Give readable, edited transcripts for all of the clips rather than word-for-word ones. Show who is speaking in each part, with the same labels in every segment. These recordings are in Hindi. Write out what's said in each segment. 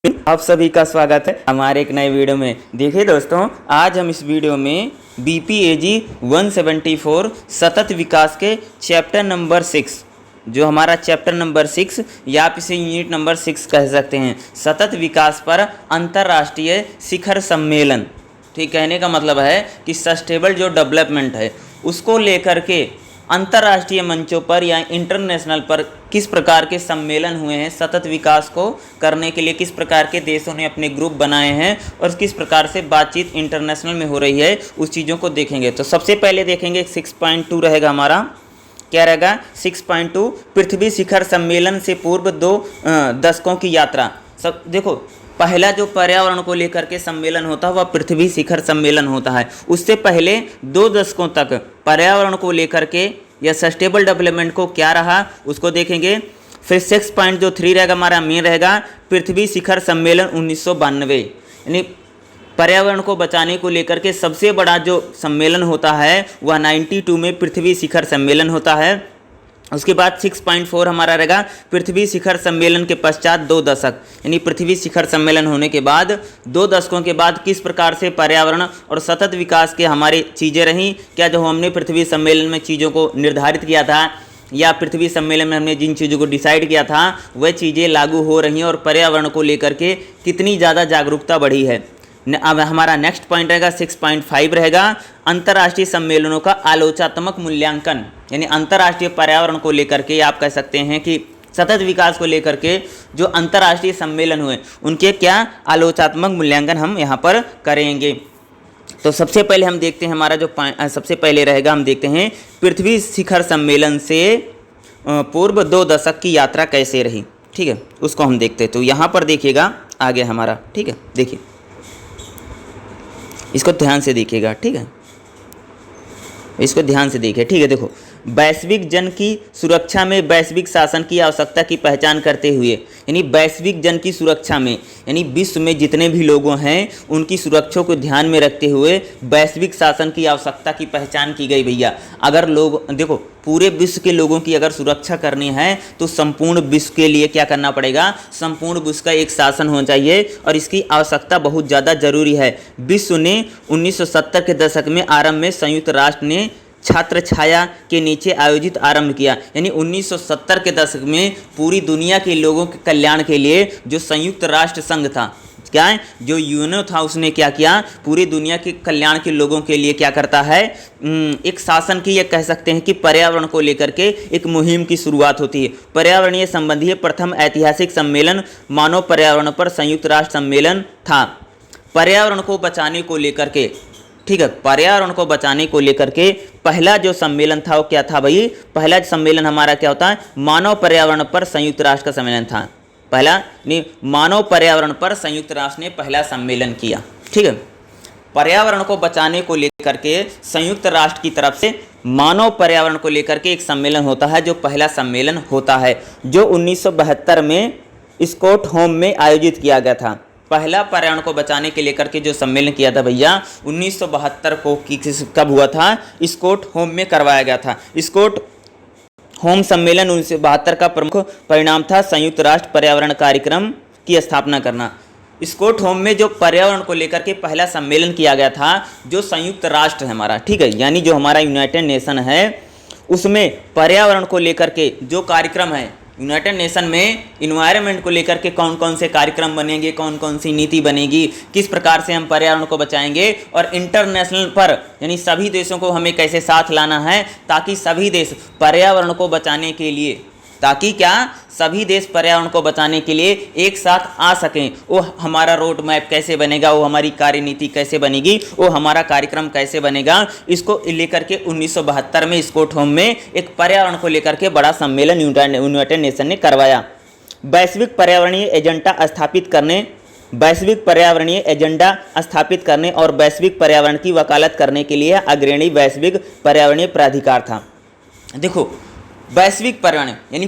Speaker 1: आप सभी का स्वागत है हमारे एक नए वीडियो में। देखिए दोस्तों, आज हम इस वीडियो में BPAG 174 सतत विकास के चैप्टर नंबर 6, जो हमारा चैप्टर नंबर 6 या आप इसे यूनिट नंबर 6 कह सकते हैं, सतत विकास पर अंतर्राष्ट्रीय शिखर सम्मेलन। ठीक, कहने का मतलब है कि सस्टेनेबल जो डेवलपमेंट है उसको लेकर के अंतर्राष्ट्रीय मंचों पर या इंटरनेशनल पर किस प्रकार के सम्मेलन हुए हैं, सतत विकास को करने के लिए किस प्रकार के देशों ने अपने ग्रुप बनाए हैं और किस प्रकार से बातचीत इंटरनेशनल में हो रही है, उस चीज़ों को देखेंगे। तो सबसे पहले देखेंगे 6.2 रहेगा हमारा, क्या रहेगा 6.2, पृथ्वी शिखर सम्मेलन से पूर्व 2 दशकों की यात्रा। सब देखो, पहला जो पर्यावरण को लेकर के सम्मेलन होता है वह पृथ्वी शिखर सम्मेलन होता है। उससे पहले 2 दशकों तक पर्यावरण को लेकर के या सस्टेनेबल डेवलपमेंट को क्या रहा उसको देखेंगे। फिर 6.3 रहेगा हमारा मेन रहेगा पृथ्वी शिखर सम्मेलन 1992, यानी पर्यावरण को बचाने को लेकर के सबसे बड़ा जो सम्मेलन होता है वह 92 में पृथ्वी शिखर सम्मेलन होता है। उसके बाद 6.4 हमारा रहेगा पृथ्वी शिखर सम्मेलन के पश्चात 2 दशक, यानी पृथ्वी शिखर सम्मेलन होने के बाद 2 दशकों के बाद किस प्रकार से पर्यावरण और सतत विकास के हमारी चीज़ें रहीं, क्या जो हमने पृथ्वी सम्मेलन में चीज़ों को निर्धारित किया था या पृथ्वी सम्मेलन में हमने जिन चीज़ों को डिसाइड किया था वह चीज़ें लागू हो रही हैं और पर्यावरण को लेकर के कितनी ज़्यादा जागरूकता बढ़ी है। अब हमारा नेक्स्ट पॉइंट रहेगा 6.5 रहेगा अंतर्राष्ट्रीय सम्मेलनों का आलोचनात्मक मूल्यांकन, यानी अंतर्राष्ट्रीय पर्यावरण को लेकर के आप कह सकते हैं कि सतत विकास को लेकर के जो अंतर्राष्ट्रीय सम्मेलन हुए उनके क्या आलोचनात्मक मूल्यांकन हम यहाँ पर करेंगे। तो सबसे पहले हम देखते हैं हमारा जो सबसे पहले रहेगा, हम देखते हैं पृथ्वी शिखर सम्मेलन से पूर्व 2 दशक की यात्रा कैसे रही। ठीक है, उसको हम देखते हैं। तो यहाँ पर देखिएगा आगे हमारा, ठीक है, देखिए इसको ध्यान से देखिएगा, ठीक है, इसको ध्यान से देखिए। ठीक है, देखो, वैश्विक जन की सुरक्षा में वैश्विक शासन की आवश्यकता की पहचान करते हुए, यानी वैश्विक जन की सुरक्षा में, यानी विश्व में जितने भी लोगों हैं उनकी सुरक्षा को ध्यान में रखते हुए वैश्विक शासन की आवश्यकता की पहचान की गई। भैया, अगर लोग देखो, पूरे विश्व के लोगों की अगर सुरक्षा करनी है तो संपूर्ण विश्व के लिए क्या करना पड़ेगा, संपूर्ण विश्व का एक शासन होना चाहिए और इसकी आवश्यकता बहुत ज़्यादा जरूरी है। विश्व ने 1970 के दशक में आरंभ में संयुक्त राष्ट्र ने छात्र छाया के नीचे आयोजित आरंभ किया, यानी 1970 के दशक में पूरी दुनिया के लोगों के कल्याण के लिए जो संयुक्त राष्ट्र संघ था, क्या है, जो यूएनओ था, उसने क्या किया, पूरी दुनिया के कल्याण के लोगों के लिए क्या करता है, एक शासन की, ये कह सकते हैं कि पर्यावरण को लेकर के एक मुहिम की शुरुआत होती है। पर्यावरणीय संबंधी प्रथम ऐतिहासिक सम्मेलन मानव पर्यावरण पर संयुक्त राष्ट्र सम्मेलन था। पर्यावरण को बचाने को लेकर के, ठीक है, पर्यावरण को बचाने को लेकर के पहला जो सम्मेलन था वो क्या था भाई, पहला सम्मेलन हमारा क्या होता है, मानव पर्यावरण पर संयुक्त राष्ट्र का सम्मेलन था। पहला नहीं, मानव पर्यावरण पर संयुक्त राष्ट्र ने पहला सम्मेलन किया। ठीक है, पर्यावरण को बचाने को लेकर के संयुक्त राष्ट्र की तरफ से मानव पर्यावरण को लेकर के एक सम्मेलन होता है, जो पहला सम्मेलन होता है, जो 1972 में स्टॉकहोम में आयोजित किया गया था। पहला पर्यावरण को बचाने के लेकर के जो सम्मेलन किया था भैया 1972 को कब हुआ था, स्टॉकहोम में करवाया गया था। स्टॉकहोम सम्मेलन 1972 का प्रमुख परिणाम था संयुक्त राष्ट्र पर्यावरण कार्यक्रम की स्थापना करना। स्टॉकहोम में जो पर्यावरण को लेकर के पहला सम्मेलन किया गया था, जो संयुक्त राष्ट्र है हमारा, ठीक है, यानी जो हमारा यूनाइटेड नेशन है, उसमें पर्यावरण को लेकर के जो कार्यक्रम है, यूनाइटेड नेशन में इन्वायरमेंट को लेकर के कौन कौन से कार्यक्रम बनेंगे, कौन कौन सी नीति बनेगी, किस प्रकार से हम पर्यावरण को बचाएंगे और इंटरनेशनल पर, यानी सभी देशों को हमें कैसे साथ लाना है ताकि सभी देश पर्यावरण को बचाने के लिए, ताकि क्या सभी देश पर्यावरण को बचाने के लिए एक साथ आ सकें। वो हमारा रोड मैप कैसे बनेगा, वो हमारी कार्यनीति कैसे बनेगी, वो हमारा कार्यक्रम कैसे बनेगा, इसको लेकर के 1972 में स्टॉकहोम में एक पर्यावरण को लेकर के बड़ा सम्मेलन यूनाइटेड नेशन ने करवाया। वैश्विक पर्यावरणीय एजेंडा स्थापित करने और वैश्विक पर्यावरण की वकालत करने के लिए अग्रणी वैश्विक पर्यावरणीय प्राधिकार था। देखो, वैश्विक पर्यावरण यानी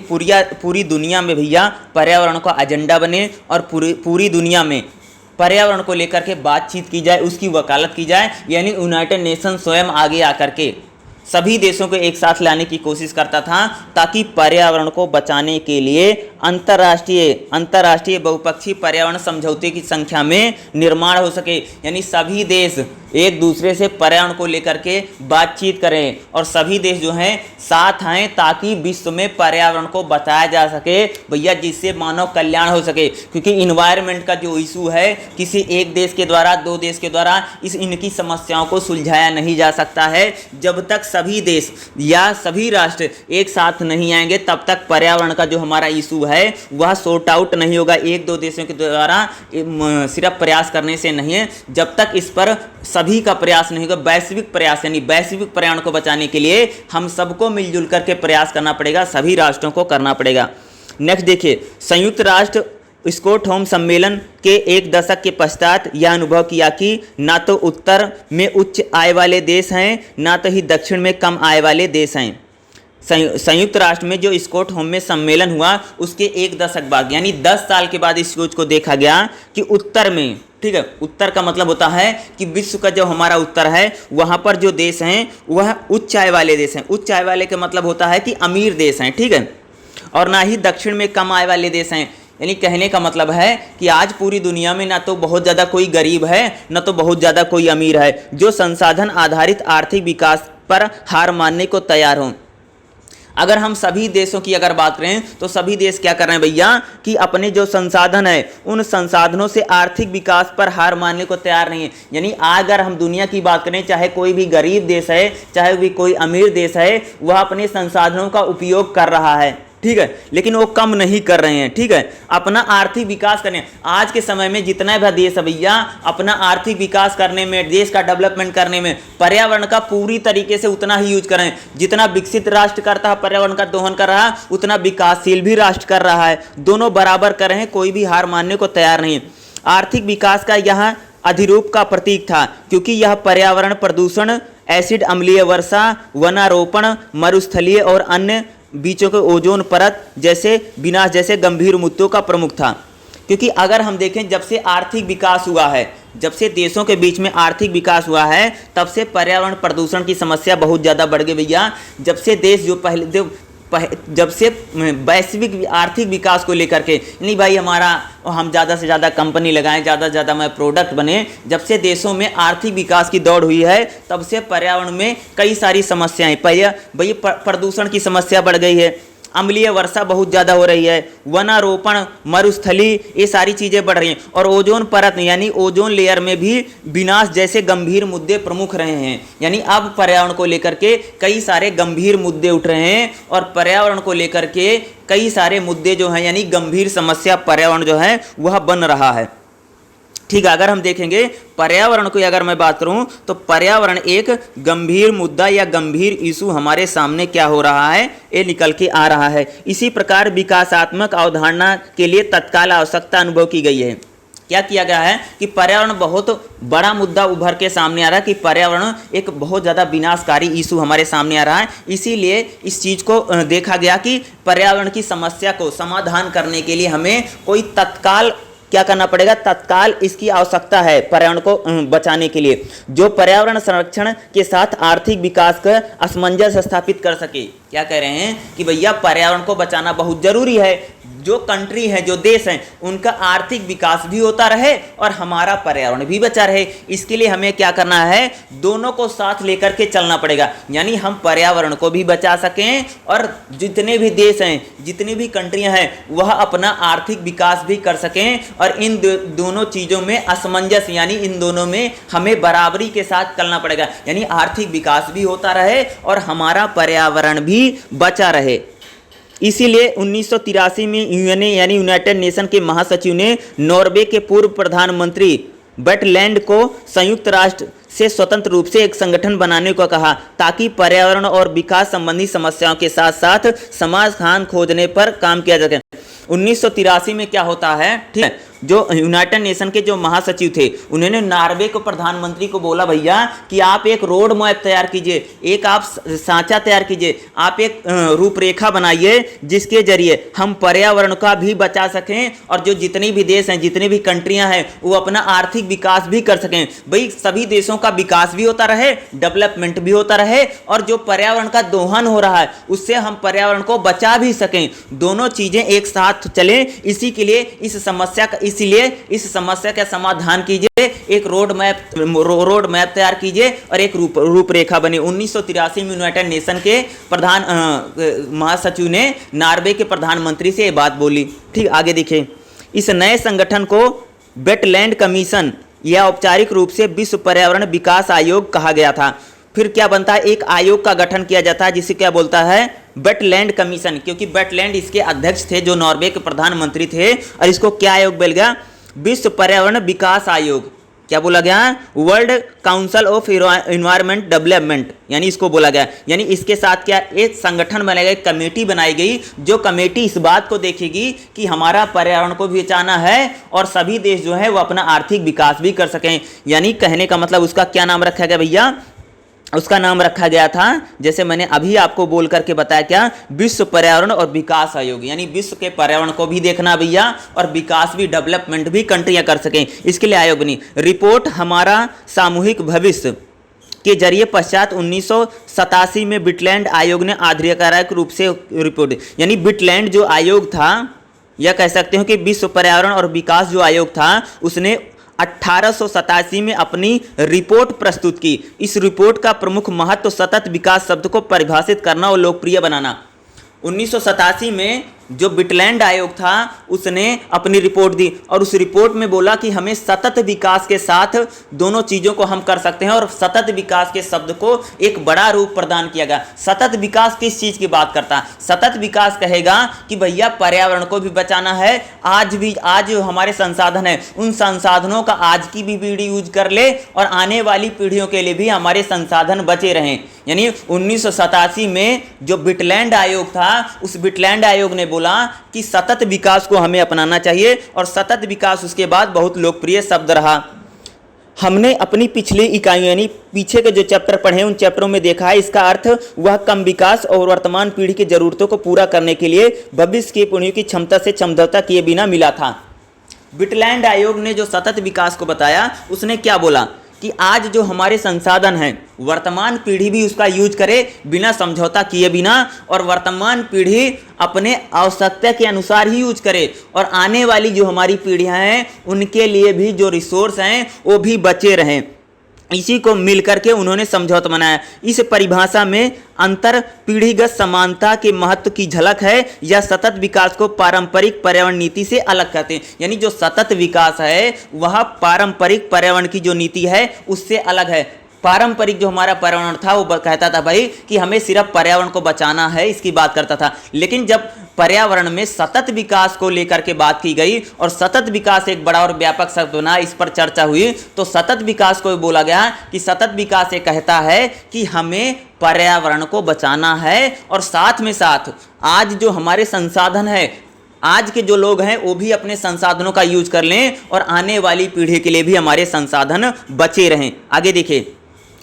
Speaker 1: पूरी दुनिया में भैया पर्यावरण का एजेंडा बने और पूरी दुनिया में पर्यावरण को लेकर के बातचीत की जाए, उसकी वकालत की जाए, यानी यूनाइटेड नेशन स्वयं आगे आकर के सभी देशों को एक साथ लाने की कोशिश करता था ताकि पर्यावरण को बचाने के लिए अंतर्राष्ट्रीय बहुपक्षीय पर्यावरण समझौते की संख्या में निर्माण हो सके। यानी सभी देश एक दूसरे से पर्यावरण को लेकर के बातचीत करें और सभी देश जो हैं साथ आएं ताकि विश्व में पर्यावरण को बचाया जा सके भैया, जिससे मानव कल्याण हो सके। क्योंकि इन्वायरमेंट का जो इशू है किसी एक देश के द्वारा, दो देश के द्वारा इनकी समस्याओं को सुलझाया नहीं जा सकता है। जब तक सभी देश या सभी राष्ट्र एक साथ नहीं आएंगे तब तक पर्यावरण का जो हमारा इशू है वह सॉर्ट आउट नहीं होगा। एक दो देशों के द्वारा सिर्फ प्रयास करने से नहीं है, जब तक इस पर सभी का प्रयास नहीं होगा, वैश्विक प्रयास, यानी वैश्विक पर्यावरण को बचाने के लिए हम सबको मिलजुल करके प्रयास करना पड़ेगा, सभी राष्ट्रों को करना पड़ेगा। नेक्स्ट देखिए, संयुक्त राष्ट्र स्टॉकहोम सम्मेलन के एक दशक के पश्चात यह अनुभव किया कि ना तो उत्तर में उच्च आय वाले देश हैं, ना तो ही दक्षिण में कम आय वाले देश हैं। संयुक्त राष्ट्र में जो स्टॉकहोम में सम्मेलन हुआ उसके एक दशक बाद यानी 10 साल के बाद इस चीज को देखा गया कि उत्तर में, ठीक है, उत्तर का मतलब होता है कि विश्व का जो हमारा उत्तर है वहाँ पर जो देश हैं वह उच्च आय वाले देश हैं। उच्च आय वाले का मतलब होता है कि अमीर देश हैं, ठीक है, और ना ही दक्षिण में कम आय वाले देश हैं। यानी कहने का मतलब है कि आज पूरी दुनिया में ना तो बहुत ज़्यादा कोई गरीब है, ना तो बहुत ज़्यादा कोई अमीर है, जो संसाधन आधारित आर्थिक विकास पर हार मानने को तैयार हों। अगर हम सभी देशों की अगर बात करें तो सभी देश क्या कर रहे हैं भैया कि अपने जो संसाधन है उन संसाधनों से आर्थिक विकास पर हार मानने को तैयार नहीं है। यानी अगर हम दुनिया की बात करें, चाहे कोई भी गरीब देश है, चाहे भी कोई अमीर देश है, वह अपने संसाधनों का उपयोग कर रहा है, ठीक है, लेकिन वो कम नहीं कर रहे हैं, ठीक है, अपना आर्थिक विकास करने। आज के समय में जितना भी देश है भैया अपना आर्थिक विकास करने में, देश का डेवलपमेंट करने में पर्यावरण का पूरी तरीके से उतना ही यूज करें। जितना विकसित राष्ट्र करता है पर्यावरण का दोहन कर रहा है, उतना विकासशील भी राष्ट्र कर रहा है। दोनों बराबर कर रहे हैं, कोई भी हार मानने को तैयार नहीं। आर्थिक विकास का यह अधिरूप का प्रतीक था क्योंकि यह पर्यावरण प्रदूषण, एसिड अम्लीय वर्षा, वनारोपण, मरुस्थलीय और अन्य बीचों के ओजोन परत जैसे विनाश जैसे गंभीर मुद्दों का प्रमुख था। क्योंकि अगर हम देखें जब से आर्थिक विकास हुआ है, जब से देशों के बीच में आर्थिक विकास हुआ है तब से पर्यावरण प्रदूषण की समस्या बहुत ज़्यादा बढ़ गई भैया। जब से देश जब से वैश्विक आर्थिक विकास को लेकर के नहीं भाई हम ज़्यादा से ज़्यादा कंपनी लगाएं, ज़्यादा से ज़्यादा में प्रोडक्ट बने, जब से देशों में आर्थिक विकास की दौड़ हुई है तब से पर्यावरण में कई सारी समस्याएं, भैया प्रदूषण की समस्या बढ़ गई है, अम्लीय वर्षा बहुत ज़्यादा हो रही है, वनारोपण, मरुस्थली, ये सारी चीज़ें बढ़ रही हैं, और ओजोन परत यानी ओजोन लेयर में भी विनाश जैसे गंभीर मुद्दे प्रमुख रहे हैं। यानी अब पर्यावरण को लेकर के कई सारे गंभीर मुद्दे उठ रहे हैं और पर्यावरण को लेकर के कई सारे मुद्दे जो हैं यानी गंभीर समस्या पर्यावरण जो है वह बन रहा है, ठीक है। अगर हम देखेंगे पर्यावरण की अगर मैं बात करूं तो पर्यावरण एक गंभीर मुद्दा या गंभीर इशू हमारे सामने क्या हो रहा है, ये निकल के आ रहा है। इसी प्रकार विकासात्मक अवधारणा के लिए तत्काल आवश्यकता अनुभव की गई है। क्या किया गया है कि पर्यावरण बहुत बड़ा मुद्दा उभर के सामने आ रहा है कि पर्यावरण एक बहुत ज़्यादा विनाशकारी इशू हमारे सामने आ रहा है। इसीलिए इस चीज़ को देखा गया कि पर्यावरण की समस्या को समाधान करने के लिए हमें कोई तत्काल क्या करना पड़ेगा, तत्काल इसकी आवश्यकता है पर्यावरण को बचाने के लिए, जो पर्यावरण संरक्षण के साथ आर्थिक विकास का असमंजस स्थापित कर सके। क्या कह रहे हैं कि भैया पर्यावरण को बचाना बहुत जरूरी है, जो कंट्री है, जो देश हैं, उनका आर्थिक विकास भी होता रहे और हमारा पर्यावरण भी बचा रहे। इसके लिए हमें क्या करना है, दोनों को साथ लेकर के चलना पड़ेगा। यानी हम पर्यावरण को भी बचा सकें और जितने भी देश हैं, जितनी भी कंट्रियां हैं, वह अपना आर्थिक विकास भी कर सकें। और इन दोनों चीज़ों में असमंजस यानी इन दोनों में हमें बराबरी के साथ चलना पड़ेगा। यानी आर्थिक विकास भी होता रहे और हमारा पर्यावरण भी बचा रहे। इसीलिए 1983 में यूएनए यानी यूनाइटेड नेशन के महासचिव ने नॉर्वे के पूर्व प्रधानमंत्री बर्टलैंड को संयुक्त राष्ट्र से स्वतंत्र रूप से एक संगठन बनाने को कहा ताकि पर्यावरण और विकास संबंधी समस्याओं के साथ साथ समाधान खोजने पर काम किया जा सके। 1983 में क्या होता है, ठीक है, जो यूनाइटेड नेशन के जो महासचिव थे उन्होंने नॉर्वे के प्रधानमंत्री को बोला भैया कि आप एक रोड मैप तैयार कीजिए, एक आप सांचा तैयार कीजिए, आप एक रूपरेखा बनाइए जिसके जरिए हम पर्यावरण का भी बचा सकें और जो जितने भी देश हैं, जितनी भी कंट्रियां हैं, वो अपना आर्थिक विकास भी कर सकें। भाई सभी देशों का विकास भी होता रहे, डेवलपमेंट भी होता रहे और जो पर्यावरण का दोहन हो रहा है उससे हम पर्यावरण को बचा भी सकें, दोनों चीजें एक साथ चलें। इसी के लिए इस समस्या का समाधान कीजिए, एक रोड मैप तैयार कीजिए और एक रूपरेखा बने। 1983 में यूनाइटेड नेशन के प्रधान महासचिव ने नॉर्वे के प्रधानमंत्री से ये बात बोली। ठीक, आगे देखिए। इस नए संगठन को वेटलैंड कमीशन या औपचारिक रूप से विश्व पर्यावरण विकास आयोग कहा गया था। फिर क्या बनता है, एक आयोग का गठन किया जाता है जिसे क्या बोलता है, वेटलैंड कमीशन, क्योंकि वेटलैंड इसके अध्यक्ष थे जो नॉर्वे के प्रधानमंत्री थे। और इसको क्या आयोग बोल गया, विश्व पर्यावरण विकास आयोग। क्या बोला गया, world council of environment development, यानी इसको बोला गया। यानी इसके साथ क्या एक संगठन बनाया गया, कमेटी बनाई गई, जो कमेटी इस बात को देखेगी कि हमारा पर्यावरण को भी बचाना है और सभी देश जो है वो अपना आर्थिक विकास भी कर सकें। यानी कहने का मतलब उसका क्या नाम रखा गया भैया, उसका नाम रखा गया था, जैसे मैंने अभी आपको बोल करके बताया, क्या, विश्व पर्यावरण और विकास आयोग। यानी विश्व के पर्यावरण को भी देखना भैया और विकास भी, डेवलपमेंट भी कंट्रियां कर सकें, इसके लिए आयोग बनी। रिपोर्ट हमारा सामूहिक भविष्य के जरिए पश्चात 1987 में वेटलैंड आयोग ने आधिकारिक रूप से रिपोर्ट, यानी वेटलैंड जो आयोग था, या कह सकते हो कि विश्व पर्यावरण और विकास जो आयोग था, उसने 1887 में अपनी रिपोर्ट प्रस्तुत की। इस रिपोर्ट का प्रमुख महत्व सतत विकास शब्द को परिभाषित करना और लोकप्रिय बनाना। 1987 में जो वेटलैंड आयोग था उसने अपनी रिपोर्ट दी और उस रिपोर्ट में बोला कि हमें सतत विकास के साथ दोनों चीज़ों को हम कर सकते हैं और सतत विकास के शब्द को एक बड़ा रूप प्रदान किया गया। सतत विकास किस चीज़ की बात करता है, सतत विकास कहेगा कि भैया पर्यावरण को भी बचाना है, आज हमारे संसाधन है उन संसाधनों का आज की भी पीढ़ी यूज कर ले और आने वाली पीढ़ियों के लिए भी हमारे संसाधन बचे रहें। यानी 1987 में जो वेटलैंड आयोग था, उस वेटलैंड आयोग ने बोला कि सतत विकास को हमें अपनाना चाहिए और सतत विकास उसके बाद बहुत लोकप्रिय शब्द रहा। हमने अपनी पिछली इकाइयों यानी पीछे के जो चैप्टर पढ़े उन चैप्टरों में देखा है, इसका अर्थ वह कम विकास और वर्तमान पीढ़ी की जरूरतों को पूरा करने के लिए भविष्य की पीढ़ियों की क्षमता से समझौता किए बिना मिला था। वेटलैंड आयोग ने जो सतत विकास को बताया, उसने क्या बोला कि आज जो हमारे संसाधन हैं वर्तमान पीढ़ी भी उसका यूज करे बिना समझौता किए बिना, और वर्तमान पीढ़ी अपने आवश्यकता के अनुसार ही यूज करे और आने वाली जो हमारी पीढ़ियां हैं उनके लिए भी जो रिसोर्स हैं वो भी बचे रहें। इसी को मिलकर के उन्होंने समझौता बनाया। इस परिभाषा में अंतर पीढ़ीगत समानता के महत्व की झलक है या सतत विकास को पारंपरिक पर्यावरण नीति से अलग कहते हैं। यानी जो सतत विकास है वह पारंपरिक पर्यावरण की जो नीति है उससे अलग है। पारंपरिक जो हमारा पर्यावरण था वो कहता था भाई कि हमें सिर्फ पर्यावरण को बचाना है, इसकी बात करता था। लेकिन जब पर्यावरण में सतत विकास को लेकर के बात की गई और सतत विकास एक बड़ा और व्यापक शब्द बना, इस पर चर्चा हुई, तो सतत विकास को बोला गया कि सतत विकास ये कहता है कि हमें पर्यावरण को बचाना है और साथ में साथ आज जो हमारे संसाधन है, आज के जो लोग हैं वो भी अपने संसाधनों का यूज कर लें और आने वाली पीढ़ी के लिए भी हमारे संसाधन बचे रहें। आगे देखिए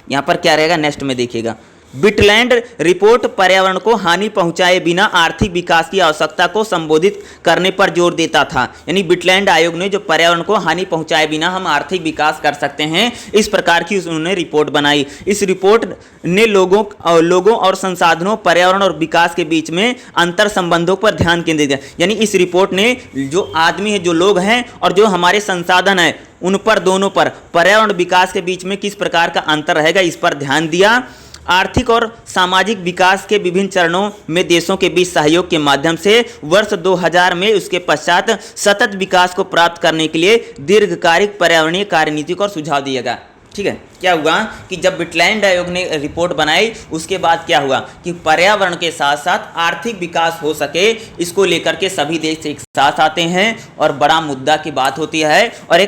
Speaker 1: यहाँ पर क्या रहेगा, नेक्स्ट में देखिएगा। वेटलैंड रिपोर्ट पर्यावरण को हानि पहुंचाए बिना आर्थिक विकास की आवश्यकता को संबोधित करने पर जोर देता था। यानी वेटलैंड आयोग ने जो पर्यावरण को हानि पहुंचाए बिना हम आर्थिक विकास कर सकते हैं, इस प्रकार की उन्होंने रिपोर्ट बनाई। इस रिपोर्ट ने लोगों और संसाधनों, पर्यावरण और विकास के बीच में अंतर संबंधों पर ध्यान केंद्रित किया। यानी इस रिपोर्ट ने जो आदमी है, जो लोग हैं और जो हमारे संसाधन हैं, उन पर, दोनों पर, पर्यावरण विकास के बीच में किस प्रकार का अंतर रहेगा, इस पर ध्यान दिया। आर्थिक और सामाजिक विकास के विभिन्न चरणों में देशों के बीच सहयोग के माध्यम से वर्ष 2000 में उसके पश्चात सतत विकास को प्राप्त करने के लिए दीर्घकालिक पर्यावरणीय कार्यनीति को सुझाव दिया गया। ठीक है, क्या हुआ कि जब वेटलैंड आयोग ने रिपोर्ट बनाई उसके बाद क्या हुआ कि पर्यावरण के साथ साथ आर्थिक विकास हो सके, इसको लेकर के सभी देश एक साथ आते हैं और बड़ा मुद्दा की बात होती है और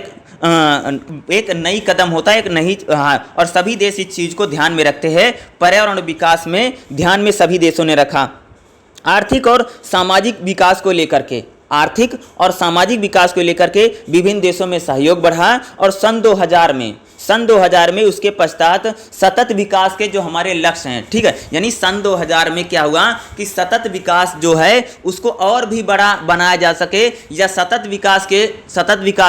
Speaker 1: एक नई कदम होता है, एक नई, और सभी देश इस चीज़ को ध्यान में रखते हैं। पर्यावरण विकास में ध्यान में सभी देशों ने रखा। आर्थिक और सामाजिक विकास को लेकर के आर्थिक और सामाजिक विकास को लेकर के विभिन्न देशों में सहयोग बढ़ा और सन 2000 में उसके पश्चात सतत विकास के जो हमारे लक्ष्य हैं, ठीक है, यानी सन 2000 में क्या हुआ कि सतत विकास जो है उसको और भी बड़ा बनाया जा सके, या सतत विकास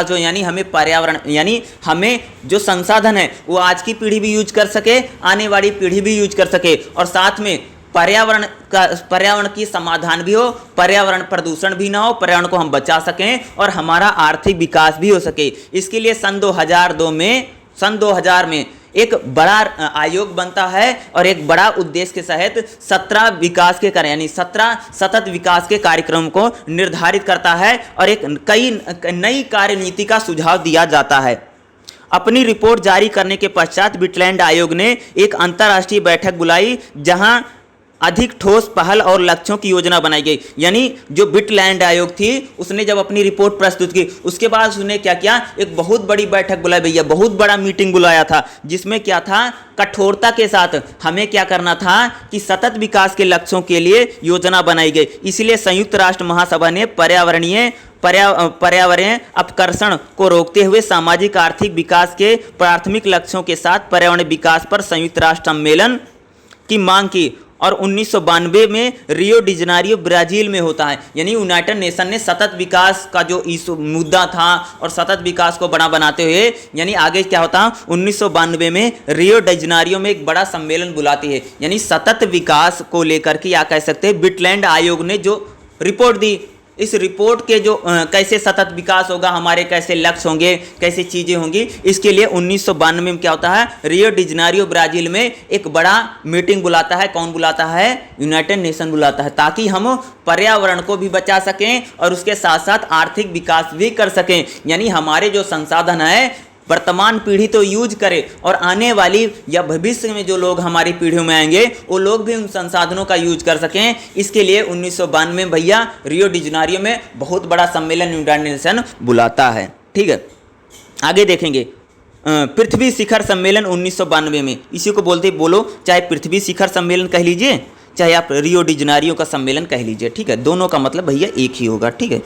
Speaker 1: जो यानी हमें पर्यावरण यानी हमें जो संसाधन है वो आज की पीढ़ी भी यूज कर सके, आने वाली पीढ़ी भी यूज कर सके, और साथ में पर्यावरण की समाधान भी हो, पर्यावरण प्रदूषण भी ना हो, पर्यावरण को हम बचा सकें और हमारा आर्थिक विकास भी हो सके। इसके लिए सन 2000 में एक बड़ा आयोग बनता है और एक बड़ा उद्देश्य के तहत 17 विकास के कार्य यानी 17 सतत विकास के कार्यक्रम को निर्धारित करता है और एक नई कार्य नीति का सुझाव दिया जाता है। अपनी रिपोर्ट जारी करने के पश्चात बिटलैंड आयोग ने एक अंतर्राष्ट्रीय बैठक बुलाई जहां अधिक ठोस पहल और लक्ष्यों की योजना बनाई गई। यानी जो बिटलैंड आयोग थी उसने जब अपनी रिपोर्ट प्रस्तुत की उसके बाद उसने क्या किया, एक बहुत बड़ी बैठक बुलाई भैया, बहुत बड़ा मीटिंग बुलाया था, जिसमें क्या था, कठोरता के साथ हमें क्या करना था कि सतत विकास के लक्ष्यों के लिए योजना बनाई गई। इसलिए संयुक्त राष्ट्र महासभा ने पर्यावरणीय अपकर्षण को रोकते हुए सामाजिक आर्थिक विकास के प्राथमिक लक्ष्यों के साथ पर्यावरण विकास पर संयुक्त राष्ट्र सम्मेलन की मांग की और 1992 में रियो डी जनेरियो ब्राजील में होता है। यानी यूनाइटेड नेशन ने सतत विकास का जो इशू मुद्दा था और सतत विकास को बड़ा बनाते हुए यानी आगे क्या होता है 1992 में रियो डी जनेरियो में एक बड़ा सम्मेलन बुलाती है। यानी सतत विकास को लेकर के या कह सकते हैं बिटलैंड आयोग ने जो रिपोर्ट दी, इस रिपोर्ट के जो कैसे सतत विकास होगा, हमारे कैसे लक्ष्य होंगे, कैसे चीज़ें होंगी, इसके लिए 1992 में क्या होता है, रियो डी जनेरियो ब्राजील में एक बड़ा मीटिंग बुलाता है। कौन बुलाता है? यूनाइटेड नेशन बुलाता है, ताकि हम पर्यावरण को भी बचा सकें और उसके साथ साथ आर्थिक विकास भी कर सकें। यानी हमारे जो संसाधन है वर्तमान पीढ़ी तो यूज करे और आने वाली या भविष्य में जो लोग हमारी पीढ़ियों में आएंगे वो लोग भी उन संसाधनों का यूज कर सकें। इसके लिए 1992 में भैया रियो डी जनेरियो में बहुत बड़ा सम्मेलन यूनाइटेड नेशन बुलाता है। ठीक है, आगे देखेंगे पृथ्वी शिखर सम्मेलन 1992 में, इसी को बोलो चाहे पृथ्वी शिखर सम्मेलन कह लीजिए चाहे आप रियो डी जनेरियो का सम्मेलन कह लीजिए। ठीक है, दोनों का मतलब भैया एक ही होगा। ठीक है,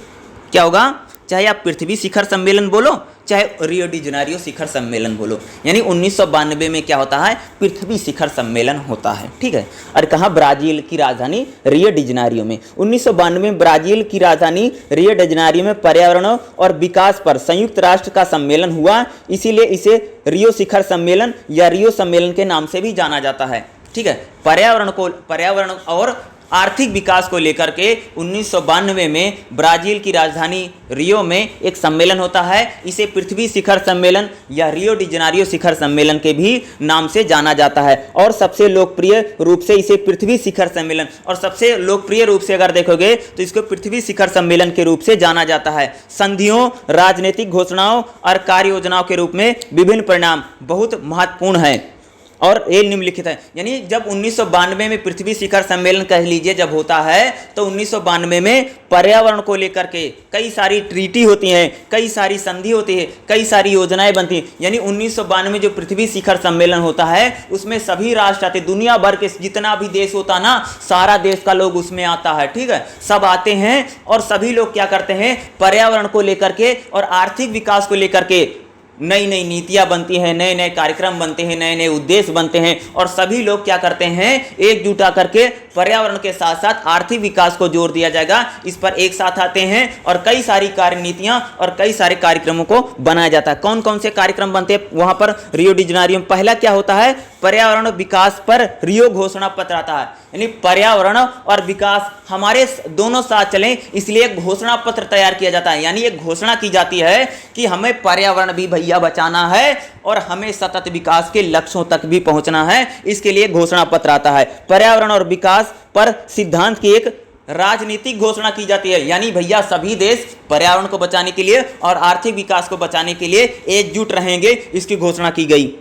Speaker 1: क्या होगा, चाहे आप पृथ्वी शिखर सम्मेलन बोलो चाहे रियो डी जनेरियो शिखर सम्मेलन बोलो। यानी 1992 में क्या होता है, पृथ्वी शिखर सम्मेलन होता है। ठीक है, और कहाँ, ब्राजील की राजधानी रियो डी जनेरियो में। 1992 में ब्राजील की राजधानी रियो डी जनेरियो में पर्यावरण और विकास पर संयुक्त राष्ट्र का सम्मेलन हुआ, इसीलिए इसे रियो शिखर सम्मेलन या रियो सम्मेलन के नाम से भी जाना जाता है। ठीक है, पर्यावरण और आर्थिक विकास को लेकर के 1992 में ब्राजील की राजधानी रियो में एक सम्मेलन होता है। इसे पृथ्वी शिखर सम्मेलन या रियो डी जनेरियो शिखर सम्मेलन के भी नाम से जाना जाता है और सबसे लोकप्रिय रूप से इसे पृथ्वी शिखर सम्मेलन, और सबसे लोकप्रिय रूप से अगर देखोगे तो इसको पृथ्वी शिखर सम्मेलन के रूप से जाना जाता है। संधियों, राजनीतिक घोषणाओं और कार्य योजनाओं के रूप में विभिन्न परिणाम बहुत महत्वपूर्ण है और ये निम्नलिखित है। यानी जब 1992 में पृथ्वी शिखर सम्मेलन कह लीजिए जब होता है तो 1992 में पर्यावरण को लेकर के कई सारी ट्रीटी होती हैं, कई सारी संधि होती है, कई सारी योजनाएं बनती हैं। यानी 1992 में जो पृथ्वी शिखर सम्मेलन होता है उसमें सभी राष्ट्र आते, दुनिया भर के जितना भी देश होता ना, सारा देश का लोग उसमें आता है। ठीक है, सब आते हैं और सभी लोग क्या करते हैं, पर्यावरण को लेकर के और आर्थिक विकास को लेकर के नई नई नीतियां बनती हैं, नए नए कार्यक्रम बनते हैं, नए नए उद्देश्य बनते हैं और सभी लोग क्या करते हैं, एकजुट आकर के पर्यावरण के साथ साथ आर्थिक विकास को जोर दिया जाएगा, इस पर एक साथ आते हैं और कई सारी कार्य नीतियां और कई सारे कार्यक्रमों को बनाया जाता है। कौन कौन से कार्यक्रम बनते हैं वहां पर रियो डी जनेरियो में? पहला क्या होता है, पर्यावरण विकास पर रियो घोषणा पत्र आता है। यानी पर्यावरण और विकास हमारे दोनों साथ चलें, इसलिए एक घोषणा पत्र तैयार किया जाता है। यानी एक घोषणा की जाती है कि हमें पर्यावरण भी भैया बचाना है और हमें सतत विकास के लक्ष्यों तक भी पहुंचना है, इसके लिए घोषणा पत्र आता है। पर्यावरण और विकास पर सिद्धांत की एक राजनीतिक घोषणा की जाती है। यानी भैया सभी देश पर्यावरण को बचाने के लिए और आर्थिक विकास को बचाने के लिए एकजुट रहेंगे, इसकी घोषणा की गई।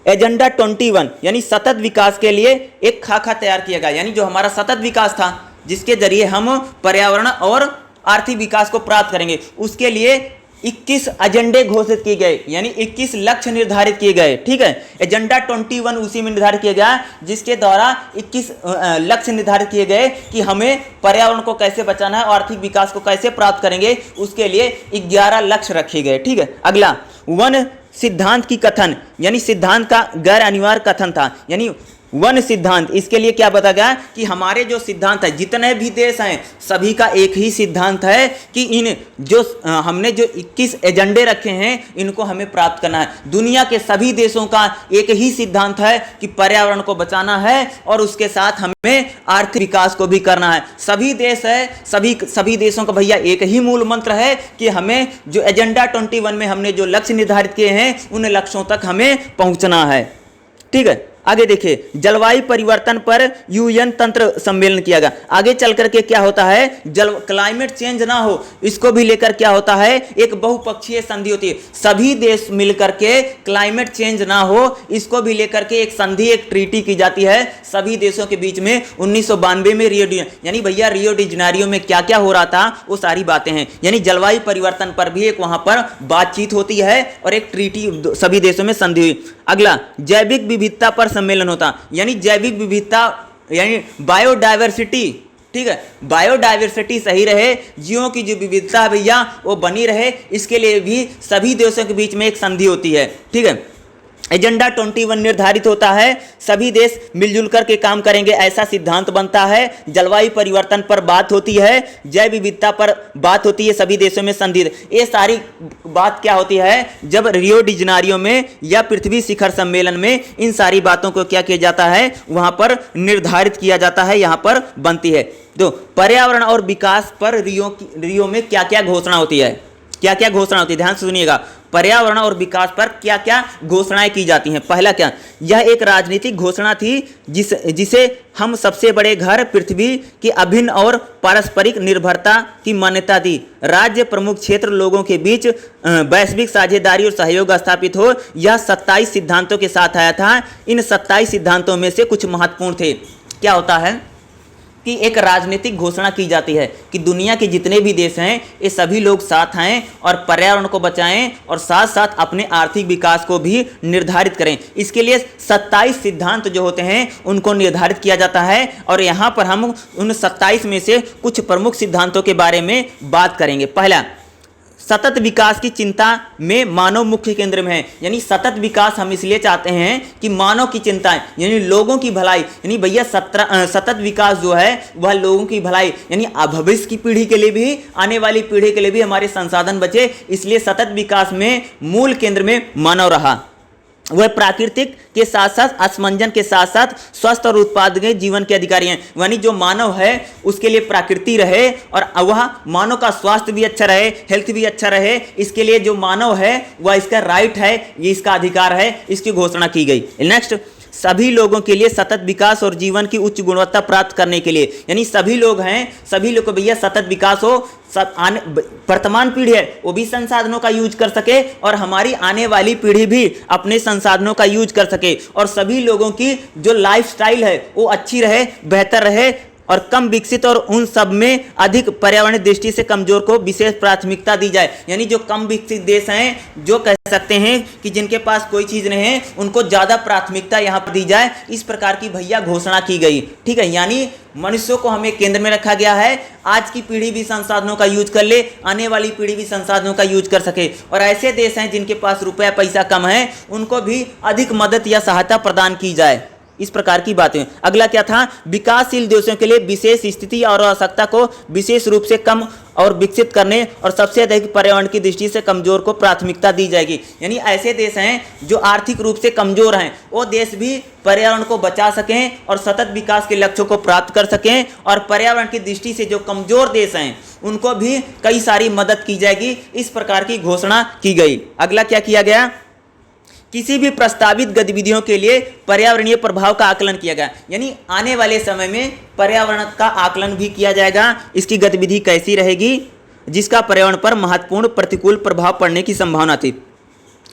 Speaker 1: एजेंडा 21 यानी सतत विकास के लिए एक खाका तैयार किया गया। यानी जो हमारा सतत विकास था जिसके जरिए हम पर्यावरण और आर्थिक विकास को प्राप्त करेंगे, उसके लिए 21 एजेंडे घोषित किए गए, यानी 21 लक्ष्य निर्धारित किए गए। ठीक है, एजेंडा 21 उसी में निर्धारित किया गया, जिसके द्वारा 21 लक्ष्य निर्धारित किए गए कि हमें पर्यावरण को कैसे बचाना है, आर्थिक विकास को कैसे प्राप्त करेंगे, उसके लिए 11 लक्ष्य रखे गए। ठीक है, अगला वन सिद्धांत की कथन, यानी सिद्धांत का गैर अनिवार्य कथन था, यानी वन सिद्धांत। इसके लिए क्या बताया गया कि हमारे जो सिद्धांत है, जितने भी देश हैं सभी का एक ही सिद्धांत है कि इन जो हमने जो 21 एजेंडे रखे हैं इनको हमें प्राप्त करना है। दुनिया के सभी देशों का एक ही सिद्धांत है कि पर्यावरण को बचाना है और उसके साथ हमें आर्थिक विकास को भी करना है। सभी देश है, सभी देशों का भैया एक ही मूल मंत्र है कि हमें जो एजेंडा 21 में हमने जो लक्ष्य निर्धारित किए हैं उन लक्ष्यों तक हमें पहुंचना है। ठीक है, आगे देखिए, जलवायु परिवर्तन पर यूएन तंत्र सम्मेलन किया गया। आगे चल करके क्या होता है, क्लाइमेट चेंज ना हो इसको भी लेकर क्या होता है, एक बहुपक्षीय संधि होती है। सभी देश मिलकर के क्लाइमेट चेंज ना हो इसको भी लेकर के एक संधि, एक ट्रीटी की जाती है सभी देशों के बीच में। 1992 में यानी भैया रियो डी जनेरियो में क्या क्या हो रहा था वो सारी बातें हैं, यानी जलवायु परिवर्तन पर भी एक वहां पर बातचीत होती है और एक ट्रीटी सभी देशों में संधि हुई। अगला जैविक विविधता पर सम्मेलन होता, यानी जैविक विविधता यानी बायोडायवर्सिटी। ठीक है, बायोडायवर्सिटी सही रहे, जीवों की जो विविधता है भैया वो बनी रहे, इसके लिए भी सभी देशों के बीच में एक संधि होती है। ठीक है, एजेंडा 21 निर्धारित होता है, सभी देश मिलजुल कर के काम करेंगे ऐसा सिद्धांत बनता है। जलवायु परिवर्तन पर बात होती है, जैव विविधता पर बात होती है, सभी देशों में संधि। ये सारी बात क्या होती है, जब रियो डी जनेरियो में या पृथ्वी शिखर सम्मेलन में इन सारी बातों को क्या किया जाता है, वहां पर निर्धारित किया जाता है, यहां पर बनती है। तो पर्यावरण और विकास पर रियो में क्या क्या घोषणा होती है, क्या क्या घोषणा होती है, ध्यान से सुनिएगा। पर्यावरण और विकास पर क्या क्या घोषणाएं की जाती हैं। पहला क्या, यह एक राजनीतिक घोषणा थी जिसे हम सबसे बड़े घर पृथ्वी की अभिन्न और पारस्परिक निर्भरता की मान्यता दी। राज्य प्रमुख क्षेत्र लोगों के बीच वैश्विक साझेदारी और सहयोग स्थापित हो, यह 27 सिद्धांतों के साथ आया था। इन 27 सिद्धांतों में से कुछ महत्वपूर्ण थे। क्या होता है कि एक राजनीतिक घोषणा की जाती है कि दुनिया के जितने भी देश हैं ये सभी लोग साथ आएं और पर्यावरण को बचाएं और साथ साथ अपने आर्थिक विकास को भी निर्धारित करें। इसके लिए 27 सिद्धांत जो होते हैं उनको निर्धारित किया जाता है और यहाँ पर हम उन 27 में से कुछ प्रमुख सिद्धांतों के बारे में बात करेंगे। पहला, सतत विकास की चिंता में मानव मुख्य केंद्र में है, यानी सतत विकास हम इसलिए चाहते हैं कि मानव की चिंताएं यानी लोगों की भलाई, यानी भैया सतत विकास जो है वह लोगों की भलाई, यानी भविष्य की पीढ़ी के लिए भी, आने वाली पीढ़ी के लिए भी हमारे संसाधन बचे, इसलिए सतत विकास में मूल केंद्र में मानव रहा। वह प्राकृतिक के साथ साथ असमंजन के साथ साथ स्वस्थ और उत्पादक जीवन के अधिकारी हैं। यानी जो मानव है उसके लिए प्रकृति रहे और वह मानव का स्वास्थ्य भी अच्छा रहे, हेल्थ भी अच्छा रहे, इसके लिए जो मानव है वह इसका राइट है, ये इसका अधिकार है, इसकी घोषणा की गई। नेक्स्ट, सभी लोगों के लिए सतत विकास और जीवन की उच्च गुणवत्ता प्राप्त करने के लिए, यानी सभी लोग हैं, सभी लोग को भैया सतत विकास हो, सब वर्तमान पीढ़ी है वो भी संसाधनों का यूज कर सके और हमारी आने वाली पीढ़ी भी अपने संसाधनों का यूज कर सके और सभी लोगों की जो लाइफस्टाइल है वो अच्छी रहे, बेहतर रहे और कम विकसित और उन सब में अधिक पर्यावरण दृष्टि से कमजोर को विशेष प्राथमिकता दी जाए। यानी जो कम विकसित देश हैं, जो कह सकते हैं कि जिनके पास कोई चीज नहीं है, उनको ज्यादा प्राथमिकता यहाँ पर दी जाए, इस प्रकार की भैया घोषणा की गई। ठीक है, यानी मनुष्यों को हमें केंद्र में रखा गया है, आज की पीढ़ी भी संसाधनों का यूज कर ले, आने वाली पीढ़ी भी संसाधनों का यूज कर सके और ऐसे देश हैं जिनके पास रुपया पैसा कम है उनको भी अधिक मदद या सहायता प्रदान की जाए, इस प्रकार की बातें। अगला क्या था, विकासशील देशों के लिए विशेष स्थिति और आवश्यकता को विशेष रूप से कम और विकसित करने और सबसे अधिक पर्यावरण की दृष्टि से कमजोर को प्राथमिकता दी जाएगी। यानी ऐसे देश हैं जो आर्थिक रूप से कमजोर हैं, वो देश भी पर्यावरण को बचा सकें और सतत विकास के लक्ष्यों को प्राप्त कर सकें और पर्यावरण की दृष्टि से जो कमजोर देश हैं उनको भी कई सारी मदद की जाएगी, इस प्रकार की घोषणा की गई। अगला क्या किया गया, किसी भी प्रस्तावित गतिविधियों के लिए पर्यावरणीय प्रभाव का आकलन किया गया। यानी आने वाले समय में पर्यावरण का आकलन भी किया जाएगा, इसकी गतिविधि कैसी रहेगी जिसका पर्यावरण पर महत्वपूर्ण प्रतिकूल प्रभाव पड़ने की संभावना थी।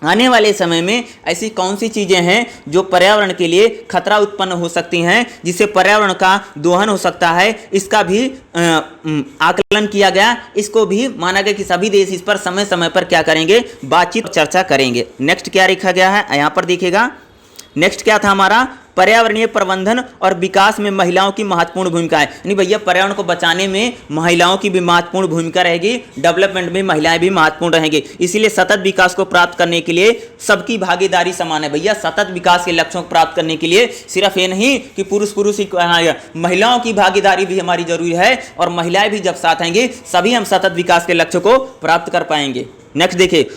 Speaker 1: आने वाले समय में ऐसी कौन सी चीज़ें हैं जो पर्यावरण के लिए खतरा उत्पन्न हो सकती हैं, जिससे पर्यावरण का दोहन हो सकता है, इसका भी आकलन किया गया। इसको भी माना गया कि सभी देश इस पर समय समय पर क्या करेंगे, बातचीत चर्चा करेंगे। नेक्स्ट क्या लिखा गया है यहाँ पर देखिएगा। नेक्स्ट क्या था हमारा, पर्यावरणीय प्रबंधन और विकास में महिलाओं की महत्वपूर्ण भूमिका है। यानी भैया पर्यावरण को बचाने में महिलाओं की भी महत्वपूर्ण भूमिका रहेगी, डेवलपमेंट में महिलाएं भी महत्वपूर्ण रहेंगी। इसीलिए सतत विकास को प्राप्त करने के लिए सबकी भागीदारी समान है। भैया सतत विकास के लक्ष्यों को प्राप्त करने के लिए सिर्फ ये नहीं कि पुरुष ही, महिलाओं की भागीदारी भी हमारी जरूरी है, और महिलाएं भी जब साथ आएंगी सभी हम सतत विकास के लक्ष्य को प्राप्त कर पाएंगे। नेक्स्ट देखिए,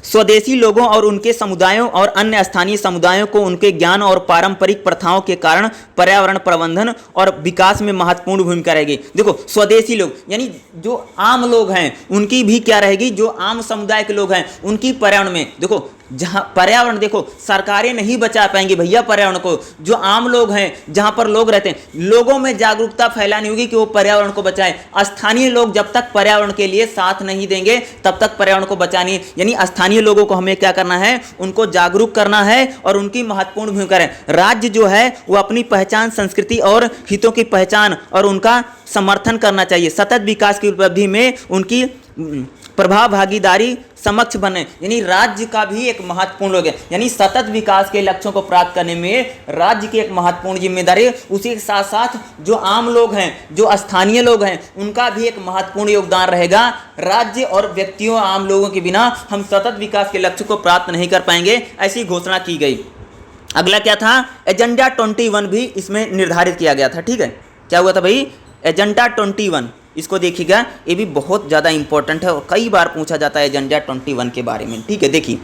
Speaker 1: स्वदेशी लोगों और उनके समुदायों और अन्य स्थानीय समुदायों को उनके ज्ञान और पारंपरिक प्रथाओं के कारण पर्यावरण प्रबंधन और विकास में महत्वपूर्ण भूमिका रहेगी। देखो स्वदेशी लोग यानी जो आम लोग हैं उनकी भी क्या रहेगी, जो आम समुदाय के लोग हैं उनकी पर्यावरण में, देखो जहाँ पर्यावरण, देखो सरकारें नहीं बचा पाएंगी भैया पर्यावरण को, जो आम लोग हैं जहाँ पर लोग रहते हैं, लोगों में जागरूकता फैलानी होगी कि वो पर्यावरण को बचाएं। स्थानीय लोग जब तक पर्यावरण के लिए साथ नहीं देंगे तब तक पर्यावरण को बचानी, यानी स्थानीय लोगों को हमें क्या करना है, उनको जागरूक करना है और उनकी महत्वपूर्ण भूमिका है। राज्य जो है वो अपनी पहचान, संस्कृति और हितों की पहचान और उनका समर्थन करना चाहिए। सतत विकास की उपलब्धि में उनकी प्रभाव भागीदारी समक्ष बने, यानी राज्य का भी एक महत्वपूर्ण लोग है, यानी सतत विकास के लक्ष्यों को प्राप्त करने में राज्य की एक महत्वपूर्ण जिम्मेदारी है। उसी के साथ साथ जो आम लोग हैं, जो स्थानीय लोग हैं, उनका भी एक महत्वपूर्ण योगदान रहेगा। राज्य और व्यक्तियों, आम लोगों के बिना हम सतत विकास के लक्ष्य को प्राप्त नहीं कर पाएंगे, ऐसी घोषणा की गई। अगला क्या था, एजेंडा 21 भी इसमें निर्धारित किया गया था। ठीक है, क्या हुआ था भाई, एजेंडा 21, इसको देखिएगा, ये भी बहुत ज़्यादा इंपॉर्टेंट है और कई बार पूछा जाता है एजेंडा 21 के बारे में। ठीक है, देखिए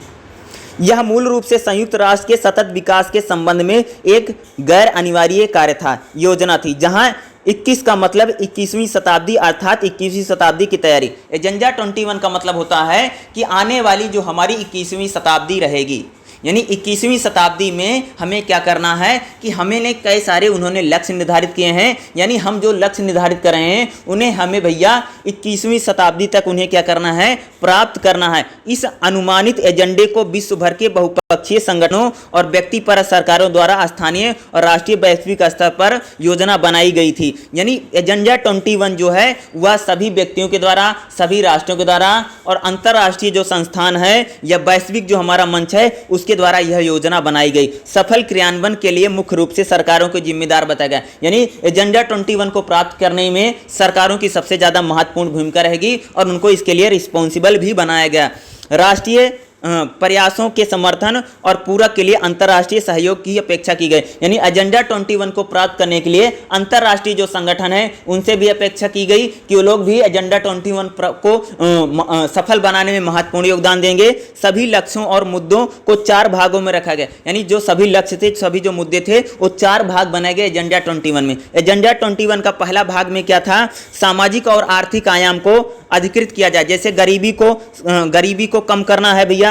Speaker 1: यह मूल रूप से संयुक्त राष्ट्र के सतत विकास के संबंध में एक गैर अनिवार्य कार्य था, योजना थी, जहां 21 का मतलब 21वीं शताब्दी अर्थात 21वीं शताब्दी की तैयारी। एजेंडा 21 का मतलब होता है कि आने वाली जो हमारी 21वीं शताब्दी रहेगी, यानी 21वीं शताब्दी में हमें क्या करना है कि हमें कई सारे उन्होंने लक्ष्य निर्धारित किए हैं, यानी हम जो लक्ष्य निर्धारित कर रहे हैं उन्हें हमें भैया 21वीं शताब्दी तक उन्हें क्या करना है, प्राप्त करना है। इस अनुमानित एजेंडे को विश्व भर के बहुपक्षीय संगठनों और व्यक्तिपरक सरकारों द्वारा स्थानीय और राष्ट्रीय वैश्विक स्तर पर योजना बनाई गई थी। यानी एजेंडा 21 जो है वह सभी व्यक्तियों के द्वारा, सभी राष्ट्रों के द्वारा और अंतर्राष्ट्रीय जो संस्थान है या वैश्विक जो हमारा मंच है के द्वारा यह योजना बनाई गई। सफल क्रियान्वयन के लिए मुख्य रूप से सरकारों को जिम्मेदार बताया गया, यानी एजेंडा 21 को प्राप्त करने में सरकारों की सबसे ज्यादा महत्वपूर्ण भूमिका रहेगी और उनको इसके लिए रिस्पॉन्सिबल भी बनाया गया। राष्ट्रीय प्रयासों के समर्थन और पूरक के लिए अंतर्राष्ट्रीय सहयोग की अपेक्षा की गई, यानी एजेंडा 21 को प्राप्त करने के लिए अंतर्राष्ट्रीय जो संगठन है उनसे भी अपेक्षा की गई कि वो लोग भी एजेंडा 21 को सफल बनाने में महत्वपूर्ण योगदान देंगे। सभी लक्ष्यों और मुद्दों को 4 भागों में रखा गया, यानी जो सभी लक्ष्य थे, सभी जो मुद्दे थे वो 4 भाग बनाए गए एजेंडा 21 में। एजेंडा 21 का पहला भाग में क्या था, सामाजिक और आर्थिक आयाम को अधिकृत किया जाए, जैसे गरीबी को कम करना है भैया,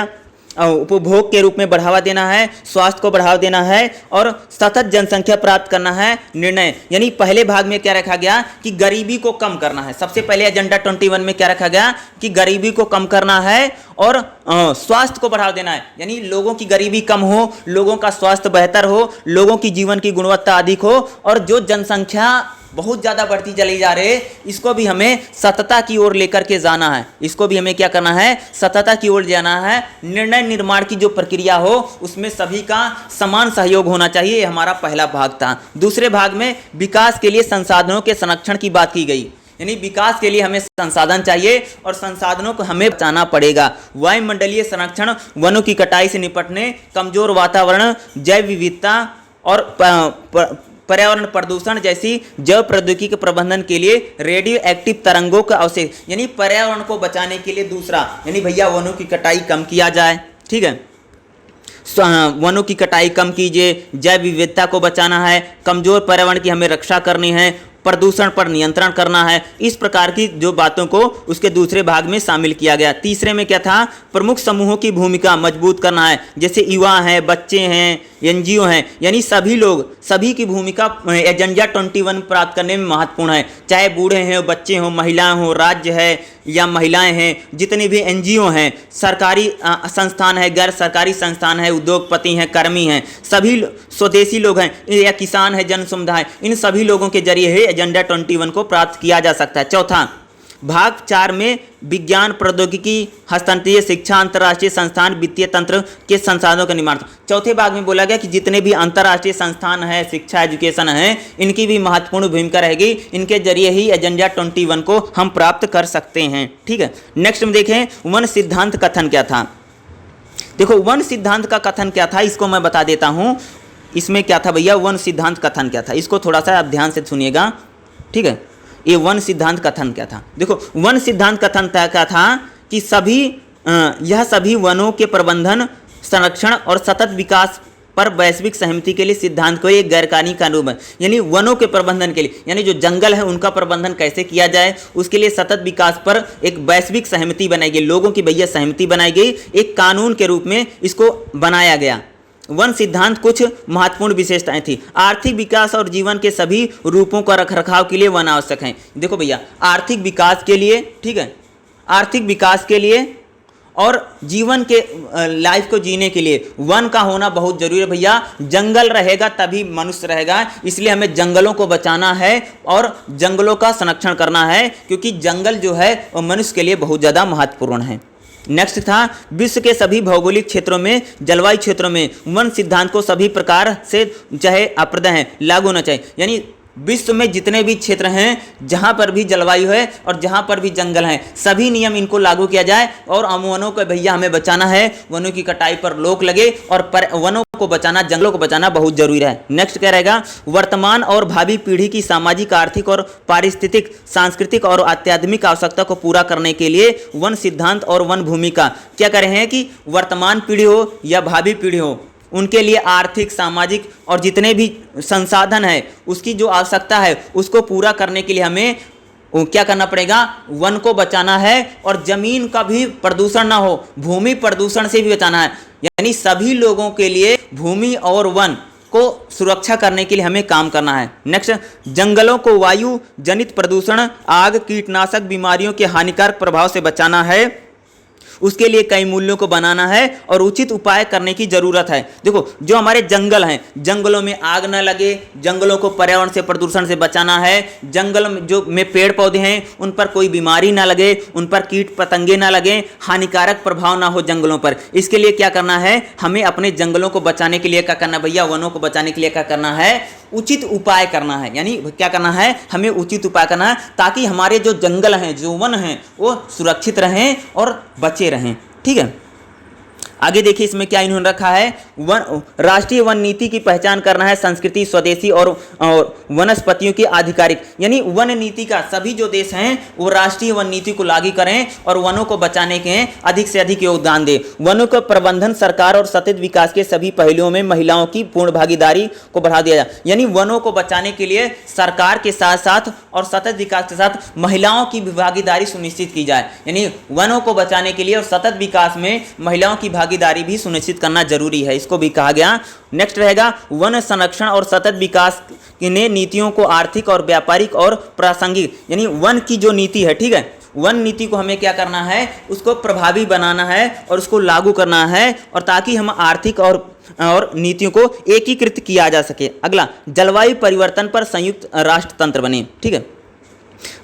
Speaker 1: उपभोग के रूप में बढ़ावा देना है, स्वास्थ्य को बढ़ावा देना है और सतत जनसंख्या प्राप्त करना है निर्णय। यानी पहले भाग में क्या रखा गया कि गरीबी को कम करना है। सबसे पहले एजेंडा 21 में क्या रखा गया कि गरीबी को कम करना है और स्वास्थ्य को बढ़ावा देना है, यानी लोगों की गरीबी कम हो, लोगों का स्वास्थ्य बेहतर हो, लोगों की जीवन की गुणवत्ता अधिक हो, और जो जनसंख्या बहुत ज़्यादा बढ़ती चली जा रही है इसको भी हमें सतता की ओर लेकर के जाना है। इसको भी हमें क्या करना है, सतता की ओर जाना है। निर्णय निर्माण की जो प्रक्रिया हो उसमें सभी का समान सहयोग होना चाहिए, ये हमारा पहला भाग था। दूसरे भाग में विकास के लिए संसाधनों के संरक्षण की बात की गई, यानी विकास के लिए हमें संसाधन चाहिए और संसाधनों को हमें बचाना पड़ेगा। वायुमंडलीय संरक्षण, वनों की कटाई से निपटने, कमजोर वातावरण, जैव विविधता और पर्यावरण प्रदूषण जैसी जैव प्रौद्योगिकी के प्रबंधन के लिए रेडियो एक्टिव तरंगों का अवशेष, यानी पर्यावरण को बचाने के लिए दूसरा, यानी भैया वनों की कटाई कम किया जाए। ठीक है, वनों की कटाई कम कीजिए, जैव विविधता को बचाना है, कमजोर पर्यावरण की हमें रक्षा करनी है, प्रदूषण पर नियंत्रण करना है। इस प्रकार की जो बातों को उसके दूसरे भाग में शामिल किया गया। तीसरे में क्या था, प्रमुख समूहों की भूमिका मजबूत करना है, जैसे युवा हैं, बच्चे हैं, एनजीओ हैं, यानी सभी लोग, सभी की भूमिका एजेंडा 21 प्राप्त करने में महत्वपूर्ण है। चाहे बूढ़े हैं, बच्चे हों, महिलाएं हों, राज्य है या महिलाएं हैं, जितने भी एनजीओ हैं, सरकारी संस्थान है, गैर सरकारी संस्थान है, उद्योगपति हैं, कर्मी हैं, सभी स्वदेशी लोग हैं या किसान है, जन समुदाय, इन सभी लोगों के जरिए ही एजेंडा 21 को प्राप्त किया जा सकता है। चौथा, भाग 4 में विज्ञान, प्रौद्योगिकी, हस्तांतरीय शिक्षा, अंतर्राष्ट्रीय संस्थान, वित्तीय तंत्र के संसाधनों का निर्माण। चौथे भाग में बोला गया कि जितने भी अंतर्राष्ट्रीय संस्थान है, शिक्षा, एजुकेशन है, इनकी भी महत्वपूर्ण भूमिका रहेगी। इनके जरिए ही एजेंडा 21 को हम प्राप्त कर सकते हैं। ठीक है, नेक्स्ट में देखें वन सिद्धांत कथन क्या था। देखो वन सिद्धांत का कथन क्या था, इसको मैं बता देता हूं। इसमें क्या था भैया, वन सिद्धांत कथन क्या था, इसको थोड़ा सा आप ध्यान से सुनिएगा। ठीक है, ये वन सिद्धांत कथन क्या था। देखो वन सिद्धांत कथन क्या था कि यह सभी वनों के प्रबंधन, संरक्षण और सतत विकास पर वैश्विक सहमति के लिए सिद्धांत को एक गैरकानूनी कानून है। यानी वनों के प्रबंधन के लिए, यानी जो जंगल है उनका प्रबंधन कैसे किया जाए, उसके लिए सतत विकास पर एक वैश्विक सहमति बनाई गई, लोगों की भैया सहमति बनाई गई, एक कानून के रूप में इसको बनाया गया। वन सिद्धांत कुछ महत्वपूर्ण विशेषताएं थी। आर्थिक विकास और जीवन के सभी रूपों का रखरखाव के लिए वन आवश्यक है। देखो भैया, आर्थिक विकास के लिए, ठीक है, आर्थिक विकास के लिए और जीवन के लाइफ को जीने के लिए वन का होना बहुत जरूरी है भैया। जंगल रहेगा तभी मनुष्य रहेगा, इसलिए हमें जंगलों को बचाना है और जंगलों का संरक्षण करना है, क्योंकि जंगल जो है वो मनुष्य के लिए बहुत ज़्यादा महत्वपूर्ण है। नेक्स्ट था, विश्व के सभी भौगोलिक क्षेत्रों में, जलवायु क्षेत्रों में वन सिद्धांत को सभी प्रकार से, चाहे आपदा है, लागू होना चाहिए। यानी विश्व में जितने भी क्षेत्र हैं, जहाँ पर भी जलवायु है और जहाँ पर भी जंगल हैं, सभी नियम इनको लागू किया जाए। और वनों को भैया हमें बचाना है, वनों की कटाई पर रोक लगे और वनों को बचाना, जंगलों को बचाना बहुत जरूरी है। नेक्स्ट क्या रहेगा, वर्तमान और भावी पीढ़ी की सामाजिक, आर्थिक और पारिस्थितिक, सांस्कृतिक और आध्यात्मिक आवश्यकता को पूरा करने के लिए वन सिद्धांत और वन भूमिका क्या कर रहे हैं कि वर्तमान पीढ़ी हो या भावी पीढ़ी हो, उनके लिए आर्थिक, सामाजिक और जितने भी संसाधन है उसकी जो आवश्यकता है उसको पूरा करने के लिए हमें क्या करना पड़ेगा, वन को बचाना है। और जमीन का भी प्रदूषण ना हो, भूमि प्रदूषण से भी बचाना है। यानी सभी लोगों के लिए भूमि और वन को सुरक्षा करने के लिए हमें काम करना है। नेक्स्ट, जंगलों को वायु जनित प्रदूषण, आग, कीटनाशक, बीमारियों के हानिकारक प्रभाव से बचाना है। उसके लिए कई मूल्यों को बनाना है और उचित उपाय करने की जरूरत है। देखो जो हमारे जंगल हैं, जंगलों में आग न लगे, जंगलों को पर्यावरण से, प्रदूषण से बचाना है। जंगल में जो पेड़ पौधे हैं उन पर कोई बीमारी ना लगे, उन पर कीट पतंगे ना लगे, हानिकारक प्रभाव ना हो जंगलों पर। इसके लिए क्या करना है, हमें अपने जंगलों को बचाने के लिए क्या करना भैया, वनों को बचाने के लिए क्या करना है, उचित उपाय करना है। यानी क्या करना है, हमें उचित उपाय करना है ताकि हमारे जो जंगल हैं, जो वन हैं, वो सुरक्षित रहें और बचे रहें। ठीक है, आगे देखिए इसमें क्या इन्होंने रखा है, राष्ट्रीय वन नीति की पहचान करना है, संस्कृति, स्वदेशी और वनस्पतियों की आधिकारिक। यानी वन नीति का सभी जो देश हैं वो राष्ट्रीय वन नीति को लागू करें और वनों को बचाने के अधिक से अधिक योगदान दें। वनों का प्रबंधन, सरकार और सतत विकास के सभी पहलुओं में महिलाओं की पूर्ण भागीदारी को बढ़ा दिया जाए। यानी वनों को बचाने के लिए सरकार के साथ साथ और सतत विकास के साथ महिलाओं की भागीदारी सुनिश्चित की जाए। यानी वनों को बचाने के लिए और सतत विकास में महिलाओं की भागीदारी भी सुनिश्चित करना जरूरी है, इसको भी कहा गया। नेक्स्ट रहेगा, वन संरक्षण और सतत विकास ने नीतियों को आर्थिक और व्यापारिक और प्रासंगिक, यानी वन की जो नीति है, ठीक है, वन नीति को हमें क्या करना है, उसको प्रभावी बनाना है और उसको लागू करना है, और ताकि हम आर्थिक और नीतियों को एकीकृत किया जा सके। अगला, जलवायु परिवर्तन पर संयुक्त राष्ट्र तंत्र बने। ठीक है,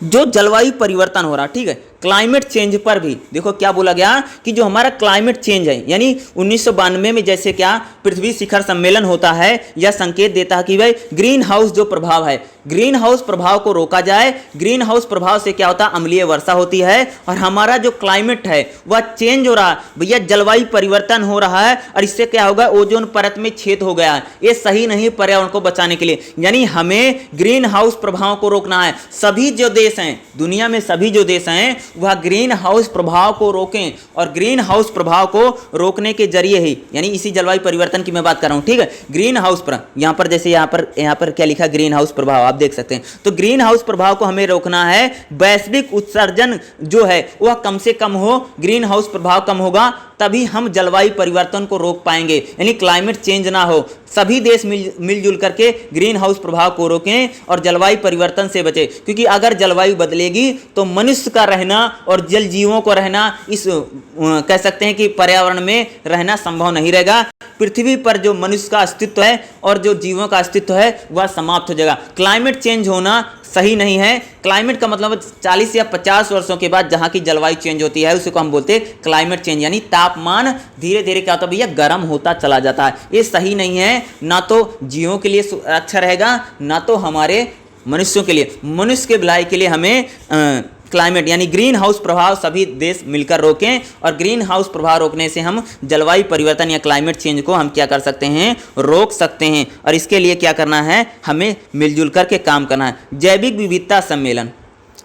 Speaker 1: जो जलवायु परिवर्तन हो रहा, ठीक है, क्लाइमेट चेंज पर भी देखो क्या बोला गया कि जो हमारा क्लाइमेट चेंज है, यानी 1992 में जैसे क्या पृथ्वी शिखर सम्मेलन होता है, यह संकेत देता है कि भाई ग्रीन हाउस जो प्रभाव है, ग्रीन हाउस प्रभाव को रोका जाए। ग्रीन हाउस प्रभाव से क्या होता है, अम्लीय वर्षा होती है और हमारा जो क्लाइमेट है वह चेंज हो रहा है भैया, जलवायु परिवर्तन हो रहा है और इससे क्या होगा, ओजोन परत में छेद हो गया है। ये सही नहीं पर्यावरण को बचाने के लिए। यानी हमें ग्रीन हाउस प्रभाव को रोकना है। सभी जो देश हैं दुनिया में, सभी जो देश हैं वह ग्रीन हाउस प्रभाव को रोकें, और ग्रीन हाउस प्रभाव को रोकने के जरिए ही, यानी इसी जलवायु परिवर्तन की मैं बात कर रहा हूं, ठीक है। ग्रीन हाउस पर यहाँ पर जैसे यहाँ पर क्या लिखा, ग्रीन हाउस प्रभाव, आप देख सकते हैं। तो ग्रीन हाउस प्रभाव को हमें रोकना है, वैश्विक उत्सर्जन जो है वह कम से कम हो, ग्रीन हाउस प्रभाव कम होगा तभी हम जलवायु परिवर्तन को रोक पाएंगे, यानी क्लाइमेट चेंज ना हो। सभी देश मिलजुल करके ग्रीन हाउस प्रभाव को रोकें और जलवायु परिवर्तन से बचें, क्योंकि अगर जलवायु बदलेगी तो मनुष्य का रहना और जल जीवों को रहना, इस कह सकते हैं कि पर्यावरण में रहना संभव नहीं रहेगा। पृथ्वी पर जो मनुष्य का अस्तित्व है और जो जीवों का अस्तित्व है वह समाप्त हो जाएगा। क्लाइमेट चेंज होना सही नहीं है। क्लाइमेट का मतलब 40 या 50 वर्षों के बाद जहाँ की जलवायु चेंज होती है उसी को हम बोलते हैं क्लाइमेट चेंज, यानी तापमान धीरे धीरे क्या होता है भैया, गर्म होता चला जाता है। ये सही नहीं है, ना तो जीवों के लिए अच्छा रहेगा, ना तो हमारे मनुष्यों के लिए। मनुष्य के भलाई के लिए हमें क्लाइमेट यानी ग्रीन हाउस प्रभाव सभी देश मिलकर रोकें, और ग्रीन हाउस प्रभाव रोकने से हम जलवायु परिवर्तन या क्लाइमेट चेंज को हम क्या कर सकते हैं, रोक सकते हैं। और इसके लिए क्या करना है, हमें मिलजुल करके काम करना है। जैविक विविधता सम्मेलन,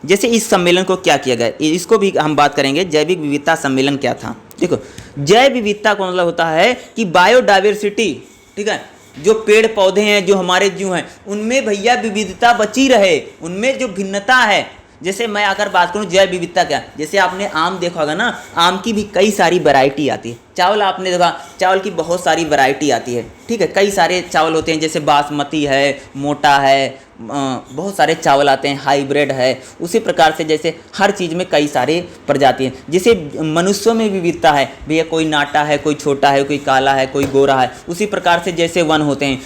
Speaker 1: जैसे इस सम्मेलन को क्या किया गया, इसको भी हम बात करेंगे। जैविक विविधता सम्मेलन क्या था, देखो जैव विविधता का मतलब होता है कि बायोडाइवर्सिटी, ठीक है, जो पेड़ पौधे हैं, जो हमारे जीव हैं, उनमें भैया विविधता बची रहे, उनमें जो भिन्नता है। जैसे मैं अगर बात करूं जैव विविधता क्या, जैसे आपने आम देखा होगा ना, आम की भी कई सारी वैरायटी आती है। चावल आपने देखा, चावल की बहुत सारी वैरायटी आती है, ठीक है, कई सारे चावल होते हैं, जैसे बासमती है, मोटा है, बहुत सारे चावल आते हैं, हाइब्रिड है। उसी प्रकार से जैसे हर चीज़ में कई सारे प्रजाति हैं। जैसे मनुष्यों में विविधता है भैया, कोई नाटा है, कोई छोटा है, कोई काला है, कोई गोरा है। उसी प्रकार से जैसे वन होते हैं,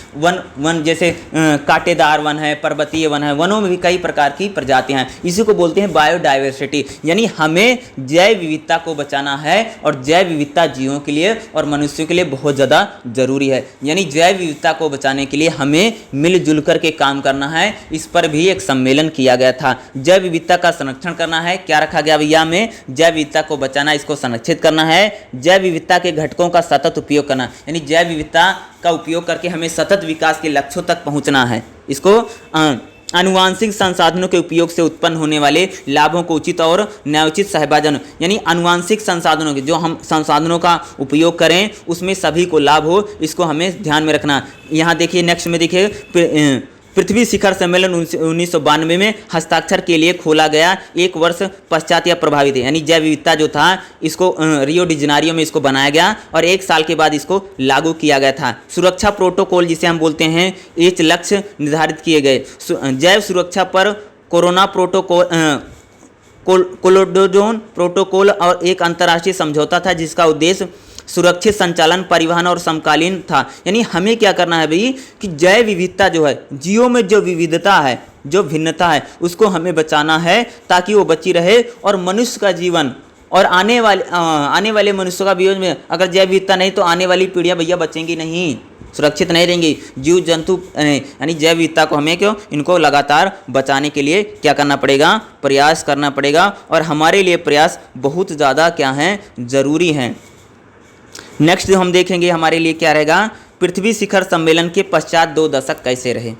Speaker 1: वन जैसे कांटेदार वन है, पर्वतीय वन है, वनों में भी कई प्रकार की प्रजातियां हैं। इसी को बोलते हैं बायोडाइवर्सिटी, यानी हमें जैव विविधता को बचाना है, और जैव विविधता जीवों के लिए और मनुष्यों के लिए बहुत ज़्यादा जरूरी है। यानी जैव विविधता को बचाने के लिए हमें मिलजुल कर के काम करना है। इस पर भी एक सम्मेलन किया गया था। जैव विविधता का संरक्षण करना है, क्या रखा गया भैया में, जैव विविधता को बचाना, इसको संरक्षित करना है। जैव विविधता के घटकों का सतत उपयोग करना, यानी जैव विविधता का उपयोग करके हमें सतत विकास के लक्ष्यों तक पहुंचना है। इसको आनुवांशिक संसाधनों के उपयोग से उत्पन्न होने वाले लाभों को उचित और न्यायोचित सहभाजन, यानी आनुवांशिक संसाधनों के जो हम संसाधनों का उपयोग करें उसमें सभी को लाभ हो, इसको हमें ध्यान में रखना। यहाँ देखिए नेक्स्ट में देखिए, पृथ्वी शिखर सम्मेलन 1992 में हस्ताक्षर के लिए खोला गया, एक वर्ष पश्चात यह प्रभावित है। यानी जैव विविधता जो था इसको रियो डी जेनेरियो में इसको बनाया गया और एक साल के बाद इसको लागू किया गया था। सुरक्षा प्रोटोकॉल जिसे हम बोलते हैं, ये लक्ष्य निर्धारित किए गए। जैव सुरक्षा पर कोरोना प्रोटोकॉल, कोलोडोजोन प्रोटोकॉल और एक अंतर्राष्ट्रीय समझौता था जिसका उद्देश्य सुरक्षित संचालन, परिवहन और समकालीन था। यानी हमें क्या करना है भाई कि जैव विविधता जो है, जीवों में जो विविधता है, जो भिन्नता है, उसको हमें बचाना है ताकि वो बची रहे, और मनुष्य का जीवन और आने वाले मनुष्यों का जीवन में अगर जैव विविधता नहीं तो आने वाली पीढ़ियां भैया बचेंगी नहीं, सुरक्षित नहीं रहेंगी। जीव जंतु यानी जैव विविधता को हमें इनको लगातार बचाने के लिए क्या करना पड़ेगा, प्रयास करना पड़ेगा, और हमारे लिए प्रयास बहुत ज़्यादा क्या हैं, ज़रूरी हैं। नेक्स्ट जो हम देखेंगे हमारे लिए क्या रहेगा, पृथ्वी शिखर सम्मेलन के पश्चात 2 दशक कैसे रहे,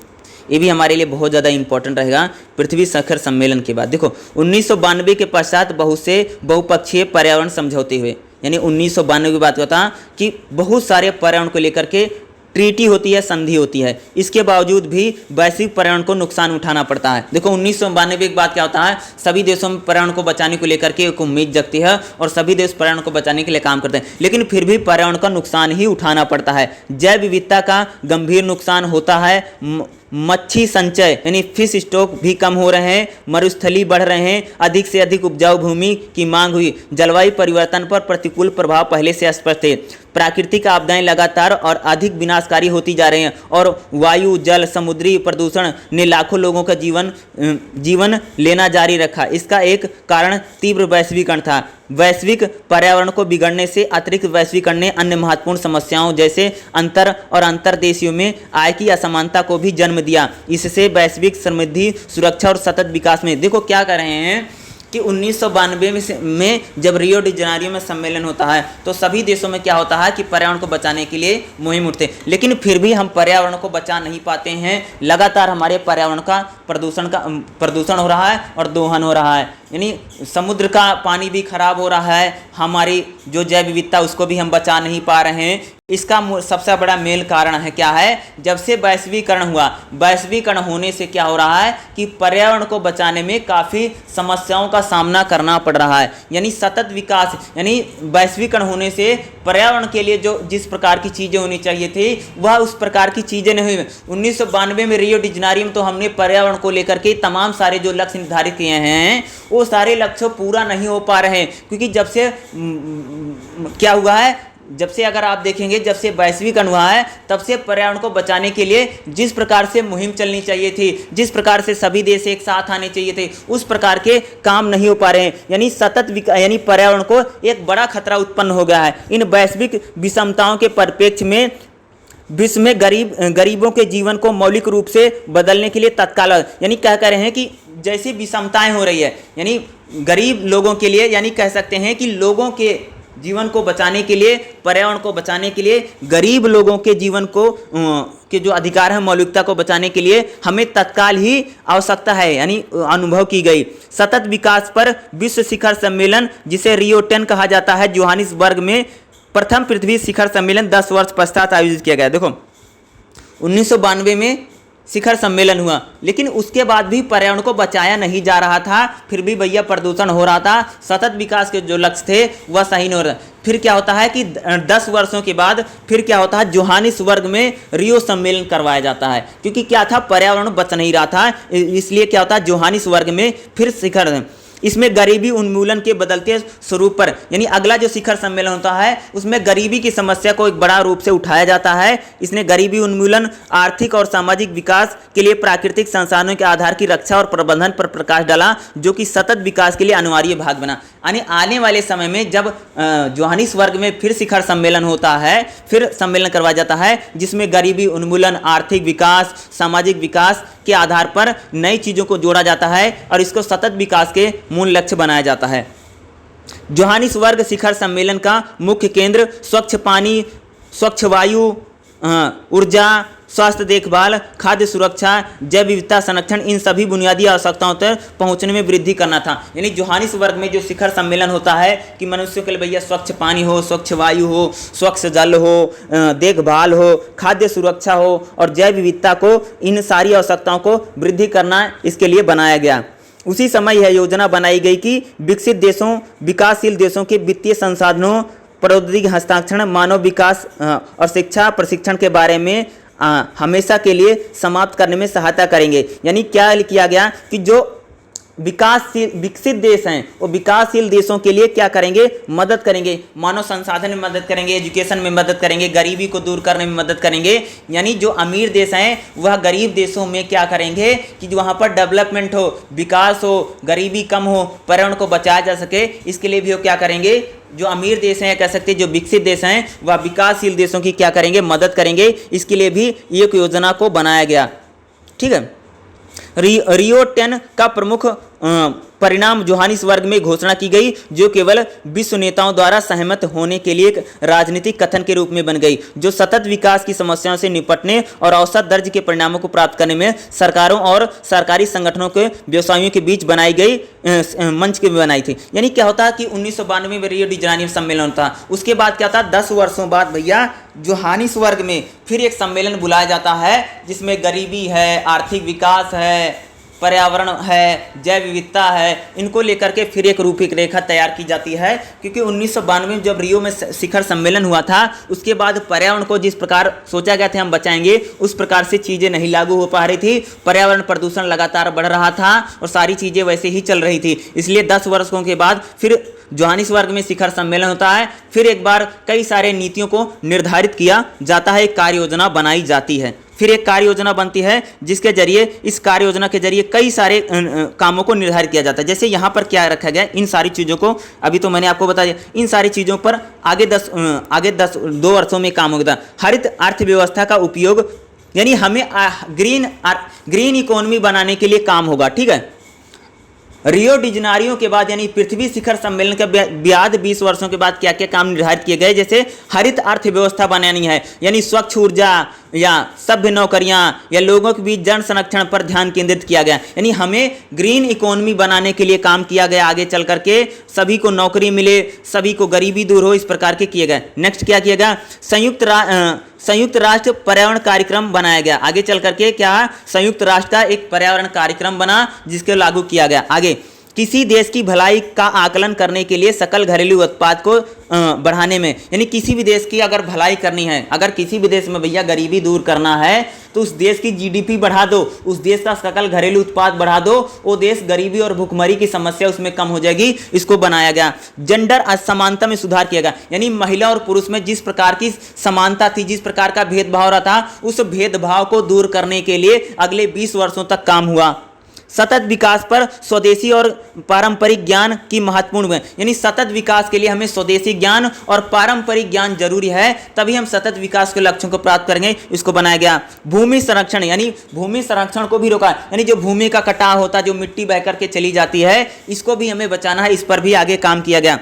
Speaker 1: ये भी हमारे लिए बहुत ज़्यादा इंपॉर्टेंट रहेगा। पृथ्वी शिखर सम्मेलन के बाद देखो 1992 के पश्चात बहुत से बहुपक्षीय पर्यावरण समझौते हुए, यानी 1992 की बात होता कि बहुत सारे पर्यावरण को लेकर के ट्रीटी होती है, संधि होती है। इसके बावजूद भी वैश्विक पर्यावरण को नुकसान उठाना पड़ता है। देखो 1992 के बाद क्या होता है, सभी देशों में पर्यावरण को बचाने को लेकर के एक उम्मीद जगती है और सभी देश पर्यावरण को बचाने के लिए काम करते हैं, लेकिन फिर भी पर्यावरण का नुकसान ही उठाना पड़ता है। जैव विविधता का गंभीर नुकसान होता है। मच्छी संचय यानी फिश स्टॉक भी कम हो रहे हैं, मरुस्थली बढ़ रहे हैं, अधिक से अधिक उपजाऊ भूमि की मांग हुई। जलवायु परिवर्तन पर प्रतिकूल प्रभाव पहले से स्पष्ट है। प्राकृतिक आपदाएं लगातार और अधिक विनाशकारी होती जा रही हैं, और वायु, जल, समुद्री प्रदूषण ने लाखों लोगों का जीवन लेना जारी रखा। इसका एक कारण तीव्र वैश्वीकरण था। वैश्विक पर्यावरण को बिगड़ने से अतिरिक्त वैश्वीकरण ने अन्य महत्वपूर्ण समस्याओं जैसे अंतर और अंतर्देशीयों में आय की असमानता को भी जन्म दिया। इससे वैश्विक समृद्धि, सुरक्षा और सतत विकास में देखो क्या कर रहे हैं कि 1992 में जब रियो डी जनेरियो में सम्मेलन होता है तो सभी देशों में क्या होता है कि पर्यावरण को बचाने के लिए मुहिम उठते हैं, लेकिन फिर भी हम पर्यावरण को बचा नहीं पाते हैं। लगातार हमारे पर्यावरण का प्रदूषण हो रहा है और दोहन हो रहा है, यानी समुद्र का पानी भी खराब हो रहा है, हमारी जो जैव विविधता उसको भी हम बचा नहीं पा रहे हैं। इसका सबसे बड़ा मेन कारण है क्या है, जब से वैश्वीकरण हुआ, वैश्वीकरण होने से क्या हो रहा है कि पर्यावरण को बचाने में काफ़ी समस्याओं का सामना करना पड़ रहा है। यानी सतत विकास, यानी वैश्वीकरण होने से पर्यावरण के लिए जो जिस प्रकार की चीज़ें होनी चाहिए थी वह उस प्रकार की चीज़ें नहीं हुई। 1992 में रियो डी जनेरियो में तो हमने पर्यावरण को लेकर के तमाम सारे जो लक्ष्य निर्धारित किए हैं वो सारे लक्ष्य पूरा नहीं हो पा रहे हैं, क्योंकि जब से क्या हुआ है, जब से अगर आप देखेंगे जब से वैश्वीकरण हुआ है तब से पर्यावरण को बचाने के लिए जिस प्रकार से मुहिम चलनी चाहिए थी, जिस प्रकार से सभी देश एक साथ आने चाहिए थे, उस प्रकार के काम नहीं हो पा रहे हैं। यानी पर्यावरण को एक बड़ा खतरा उत्पन्न हो गया है। इन वैश्विक विषमताओं के परिप्रेक्ष्य में विश्व में गरीबों के जीवन को मौलिक रूप से बदलने के लिए तत्काल, यानी क्या कह रहे हैं कि जैसी विषमताएं हो रही है, यानी गरीब लोगों के लिए, यानी कह सकते हैं कि लोगों के जीवन को बचाने के लिए, पर्यावरण को बचाने के लिए, गरीब लोगों के जीवन को के जो अधिकार है मौलिकता को बचाने के लिए हमें तत्काल ही आवश्यकता है, यानी अनुभव की गई। सतत विकास पर विश्व शिखर सम्मेलन, जिसे रियो 10 कहा जाता है, जोहानिसबर्ग में प्रथम पृथ्वी शिखर सम्मेलन 10 वर्ष पश्चात आयोजित किया गया। देखो 1992 में शिखर सम्मेलन हुआ, लेकिन उसके बाद भी पर्यावरण को बचाया नहीं जा रहा था, फिर भी भैया प्रदूषण हो रहा था, सतत विकास के जो लक्ष्य थे वह सही नहीं हो रहा। फिर क्या होता है कि 10 वर्षों के बाद फिर क्या होता है, जोहानिसबर्ग में रियो सम्मेलन करवाया जाता है, क्योंकि क्या था, पर्यावरण बच नहीं रहा था, इसलिए क्या होता है जोहानिसबर्ग में फिर शिखर, इसमें गरीबी उन्मूलन के बदलते स्वरूप पर, यानी अगला जो शिखर सम्मेलन होता है उसमें गरीबी की समस्या को एक बड़ा रूप से उठाया जाता है। इसने गरीबी उन्मूलन, आर्थिक और सामाजिक विकास के लिए प्राकृतिक संसाधनों के आधार की रक्षा और प्रबंधन पर प्रकाश डाला, जो कि सतत विकास के लिए अनिवार्य भाग बना। यानी आने वाले समय में जब जोहानिसबर्ग में फिर शिखर सम्मेलन होता है, फिर सम्मेलन करवाया जाता है, जिसमें गरीबी उन्मूलन, आर्थिक विकास, सामाजिक विकास के आधार पर नई चीज़ों को जोड़ा जाता है और इसको सतत विकास के मूल लक्ष्य बनाया जाता है। जोहानिसबर्ग शिखर सम्मेलन का मुख्य केंद्र स्वच्छ पानी, स्वच्छ वायु, ऊर्जा, स्वास्थ्य देखभाल, खाद्य सुरक्षा, जैव विविधता संरक्षण, इन सभी बुनियादी आवश्यकताओं तक पहुंचने में वृद्धि करना था। यानी जोहानिसबर्ग में जो शिखर सम्मेलन होता है कि मनुष्यों के लिए भैया स्वच्छ पानी हो, स्वच्छ वायु हो, स्वच्छ जल हो, देखभाल हो, खाद्य सुरक्षा हो और जैव विविधता को, इन सारी आवश्यकताओं को वृद्धि करना इसके लिए बनाया गया। उसी समय यह योजना बनाई गई कि विकसित देशों, विकासशील देशों के वित्तीय संसाधनों, प्रौद्योगिकी हस्तांतरण, मानव विकास और शिक्षा प्रशिक्षण के बारे में हमेशा के लिए समाप्त करने में सहायता करेंगे। यानी क्या किया गया कि जो विकसित देश हैं वो विकासशील देशों के लिए क्या करेंगे, मदद करेंगे, मानव संसाधन में मदद करेंगे, एजुकेशन में मदद करेंगे, गरीबी को दूर करने में मदद करेंगे। यानी जो अमीर देश हैं वह गरीब देशों में क्या करेंगे कि वहाँ पर डेवलपमेंट हो, विकास हो, गरीबी कम हो, पर्यावरण को बचाया जा सके, इसके लिए भी वो क्या करेंगे, जो अमीर देश हैं, कह सकते हैं जो विकसित देश हैं, वह विकासशील देशों की क्या करेंगे, मदद करेंगे। इसके लिए भी एक योजना को बनाया गया। ठीक है, रियो 10 का प्रमुख परिणाम जोहानिसबर्ग में घोषणा की गई, जो केवल विश्व नेताओं द्वारा सहमत होने के लिए एक राजनीतिक कथन के रूप में बन गई, जो सतत विकास की समस्याओं से निपटने और औसत दर्ज के परिणामों को प्राप्त करने में सरकारों और सरकारी संगठनों के व्यवसायियों के बीच बनाई गई मंच की बनाई थी। यानी क्या होता है कि 1992 में रियो डी जनेरियो सम्मेलन था, उसके बाद क्या था, 10 वर्षों बाद भैया जोहानिसबर्ग में फिर एक सम्मेलन बुलाया जाता है, जिसमें गरीबी है, आर्थिक विकास है, पर्यावरण है, जैव विविधता है, इनको लेकर के फिर एक रूपरेखा तैयार की जाती है। क्योंकि 1992 में जब रियो में शिखर सम्मेलन हुआ था, उसके बाद पर्यावरण को जिस प्रकार सोचा गया था हम बचाएंगे, उस प्रकार से चीज़ें नहीं लागू हो पा रही थी, पर्यावरण प्रदूषण लगातार बढ़ रहा था और सारी चीज़ें वैसे ही चल रही थी। इसलिए 10 वर्षों के बाद फिर जोहानिसबर्ग में शिखर सम्मेलन होता है, फिर एक बार कई सारे नीतियों को निर्धारित किया जाता है, एक कार्य योजना बनाई जाती है, फिर एक कार्य योजना बनती है, जिसके जरिए, इस कार्य योजना के जरिए कई सारे कामों को निर्धारित किया जाता है। जैसे यहाँ पर क्या रखा गया, इन सारी चीज़ों को अभी तो मैंने आपको बता दिया, इन सारी चीज़ों पर आगे 2 वर्षों में काम होगा। हरित अर्थव्यवस्था का उपयोग, यानी हमें ग्रीन इकोनॉमी बनाने के लिए काम होगा। ठीक है, रियो डी जेनेरियो के बाद यानी पृथ्वी शिखर सम्मेलन के बाद 20 वर्षों के बाद क्या क्या काम निर्धारित किए गए, जैसे हरित अर्थव्यवस्था बनानी है, यानी स्वच्छ ऊर्जा या सभ्य नौकरियां या लोगों के बीच जन संरक्षण पर ध्यान केंद्रित किया गया, यानी हमें ग्रीन इकोनॉमी बनाने के लिए काम किया गया, आगे चल करके सभी को नौकरी मिले, सभी को गरीबी दूर हो, इस प्रकार के किए गए। नेक्स्ट क्या किया गया, संयुक्त राष्ट्र पर्यावरण कार्यक्रम बनाया गया, आगे चल करके क्या संयुक्त राष्ट्र का एक पर्यावरण कार्यक्रम बना जिसके लागू किया गया। आगे किसी देश की भलाई का आकलन करने के लिए सकल घरेलू उत्पाद को बढ़ाने में, यानी किसी भी देश की अगर भलाई करनी है, अगर किसी भी देश में भैया गरीबी दूर करना है तो उस देश की जीडीपी बढ़ा दो, उस देश का सकल घरेलू उत्पाद बढ़ा दो, वो देश गरीबी और भुखमरी की समस्या उसमें कम हो जाएगी, इसको बनाया गया। जेंडर असमानता में सुधार किया गया, यानी महिला और पुरुष में जिस प्रकार की समानता थी, जिस प्रकार का भेदभाव रहा था, उस भेदभाव को दूर करने के लिए अगले 20 वर्षों तक काम हुआ। सतत विकास पर स्वदेशी और पारंपरिक ज्ञान की महत्वपूर्ण है, यानी सतत विकास के लिए हमें स्वदेशी ज्ञान और पारंपरिक ज्ञान जरूरी है, तभी हम सतत विकास के लक्ष्यों को प्राप्त करेंगे, इसको बनाया गया। भूमि संरक्षण, यानी भूमि संरक्षण को भी रोका, यानी जो भूमि का कटाव होता है, जो मिट्टी बह करके चली जाती है, इसको भी हमें बचाना है, इस पर भी आगे काम किया गया।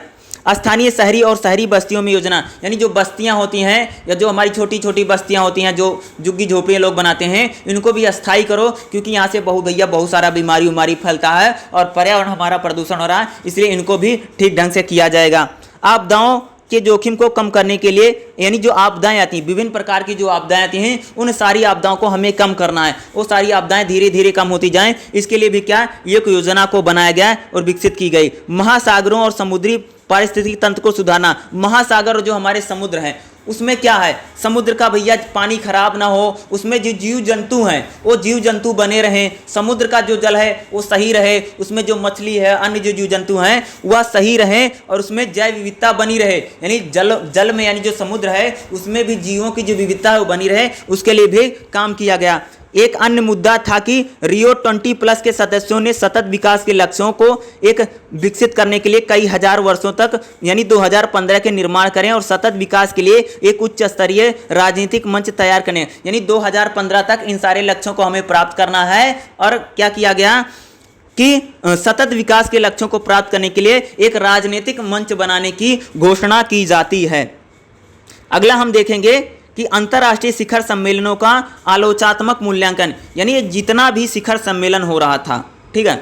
Speaker 1: स्थानीय शहरी और शहरी बस्तियों में योजना, यानी जो बस्तियां होती हैं या जो हमारी छोटी छोटी बस्तियां होती हैं, जो झुग्गी झोपड़ियां लोग बनाते हैं, इनको भी अस्थायी करो, क्योंकि यहाँ से बहुत सारा बीमारी फैलता है और पर्यावरण हमारा प्रदूषण हो रहा है, इसलिए इनको भी ठीक ढंग से किया जाएगा। आपदाओं के जोखिम को कम करने के लिए, यानी जो आपदाएं आती हैं, विभिन्न प्रकार की जो आपदाएं आती हैं, उन सारी आपदाओं को हमें कम करना है, वो सारी आपदाएं धीरे धीरे कम होती जाएं, इसके लिए भी क्या एक योजना को बनाया गया और विकसित की गई। महासागरों और समुद्री पारिस्थितिकी तंत्र को सुधारना, महासागर और जो हमारे समुद्र हैं उसमें क्या है, समुद्र का भैया पानी खराब ना हो, उसमें जो जीव जंतु हैं वो जीव जंतु बने रहें, समुद्र का जो जल है वो सही रहे, उसमें जो मछली है, अन्य जो जीव जंतु हैं वह सही रहें और उसमें जैव विविधता बनी रहे, यानी जल में यानी जो समुद्र है उसमें भी जीवों की जो विविधता है वो बनी रहे, उसके लिए भी काम किया गया। एक अन्य मुद्दा था कि रियो 20+ के सदस्यों ने सतत विकास के लक्ष्यों को एक विकसित करने के लिए कई हजार वर्षों तक यानी 2015 के निर्माण करें और सतत विकास के लिए एक उच्च स्तरीय राजनीतिक मंच तैयार करें, यानी 2015 तक इन सारे लक्ष्यों को हमें प्राप्त करना है। और क्या किया गया कि सतत विकास के लक्ष्यों को प्राप्त करने के लिए एक राजनीतिक मंच बनाने की घोषणा की जाती है। अगला हम देखेंगे कि अंतर्राष्ट्रीय शिखर सम्मेलनों का आलोचनात्मक मूल्यांकन, यानी जितना भी शिखर सम्मेलन हो रहा था, ठीक है,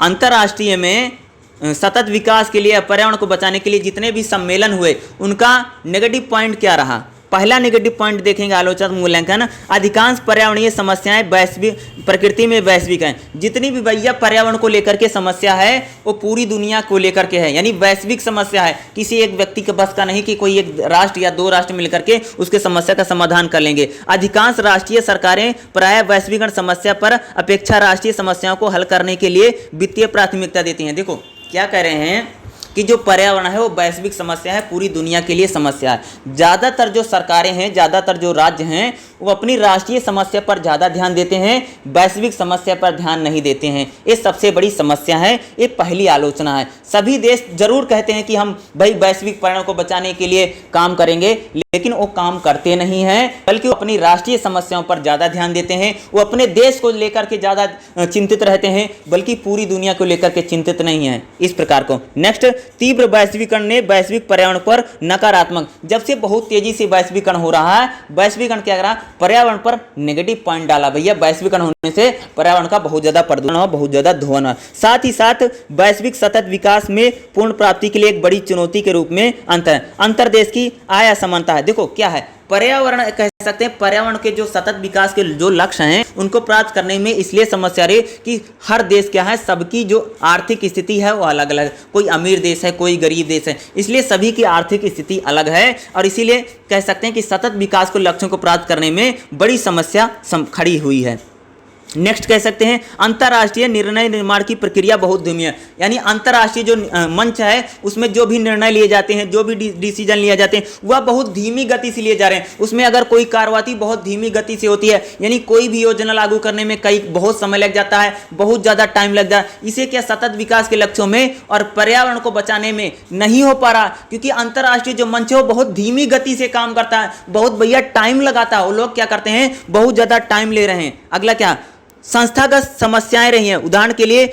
Speaker 1: अंतर्राष्ट्रीय में सतत विकास के लिए, पर्यावरण को बचाने के लिए जितने भी सम्मेलन हुए, उनका नेगेटिव पॉइंट क्या रहा। पहला नेगेटिव पॉइंट देखेंगे आलोचनात्मक मूल्यांकन, अधिकांश पर्यावरणीय समस्याएं वैश्विक प्रकृति में वैश्विक हैं। जितनी भी भैया पर्यावरण को लेकर के समस्या है वो पूरी दुनिया को लेकर के है, यानी वैश्विक समस्या है, किसी एक व्यक्ति के बस का नहीं कि कोई एक राष्ट्र या दो राष्ट्र मिलकर के उसके समस्या का समाधान कर लेंगे। अधिकांश राष्ट्रीय सरकारें प्रायः वैश्वीकरण समस्या पर अपेक्षा राष्ट्रीय समस्याओं को हल करने के लिए वित्तीय प्राथमिकता देती हैं। देखो क्या कह रहे हैं कि जो पर्यावरण है वो वैश्विक समस्या है, पूरी दुनिया के लिए समस्या है। ज़्यादातर जो सरकारें हैं, ज़्यादातर जो राज्य हैं, वो अपनी राष्ट्रीय समस्या पर ज़्यादा ध्यान देते हैं, वैश्विक समस्या पर ध्यान नहीं देते हैं। ये सबसे बड़ी समस्या है, ये पहली आलोचना है। सभी देश जरूर कहते हैं कि हम भाई वैश्विक पर्यावरण को बचाने के लिए काम करेंगे, लेकिन वो काम करते नहीं हैं, बल्कि वो अपनी राष्ट्रीय समस्याओं पर ज़्यादा ध्यान देते हैं। वो अपने देश को लेकर के ज़्यादा चिंतित रहते हैं, बल्कि पूरी दुनिया को लेकर के चिंतित नहीं है, इस प्रकार को। नेक्स्ट, तीव्र वैश्वीकरण ने वैश्विक पर्यावरण पर नकारात्मक, जब से बहुत तेजी से वैश्वीकरण हो रहा है, वैश्वीकरण क्या करा, पर्यावरण पर नेगेटिव पॉइंट डाला। भैया वैश्वीकरण होने से पर्यावरण का बहुत ज्यादा प्रदूषण हो, बहुत ज्यादा धुआं हो। साथ ही साथ वैश्विक सतत विकास में पूर्ण प्राप्ति के लिए एक बड़ी चुनौती के रूप में अंतर्देश की आय असमानता है। देखो क्या है, पर्यावरण कह सकते हैं, पर्यावरण के जो सतत विकास के जो लक्ष्य हैं उनको प्राप्त करने में इसलिए समस्या रही कि हर देश क्या है, सबकी जो आर्थिक स्थिति है वो अलग अलग, कोई अमीर देश है, कोई गरीब देश है, इसलिए सभी की आर्थिक स्थिति अलग है और इसीलिए कह सकते हैं कि सतत विकास के लक्ष्यों को प्राप्त करने में बड़ी समस्या खड़ी हुई है। नेक्स्ट कह सकते हैं अंतर्राष्ट्रीय निर्णय निर्माण की प्रक्रिया बहुत धीमी है, यानी अंतर्राष्ट्रीय जो मंच है उसमें जो भी निर्णय लिए जाते हैं, जो भी डिसीजन लिए जाते हैं वह बहुत धीमी गति से लिए जा रहे हैं। उसमें अगर कोई कार्रवाई बहुत धीमी गति से होती है, यानी कोई भी योजना लागू करने में बहुत समय लग जाता है, बहुत ज़्यादा टाइम लग जाता है। इसे क्या सतत विकास के लक्ष्यों में और पर्यावरण को बचाने में नहीं हो पा रहा, क्योंकि अंतर्राष्ट्रीय जो मंच है वो बहुत धीमी गति से काम करता है, बहुत भैया टाइम लगाता है। वो लोग क्या करते हैं, बहुत ज़्यादा टाइम ले रहे हैं। अगला क्या, संस्थागत समस्याएं रही हैं। उदाहरण के लिए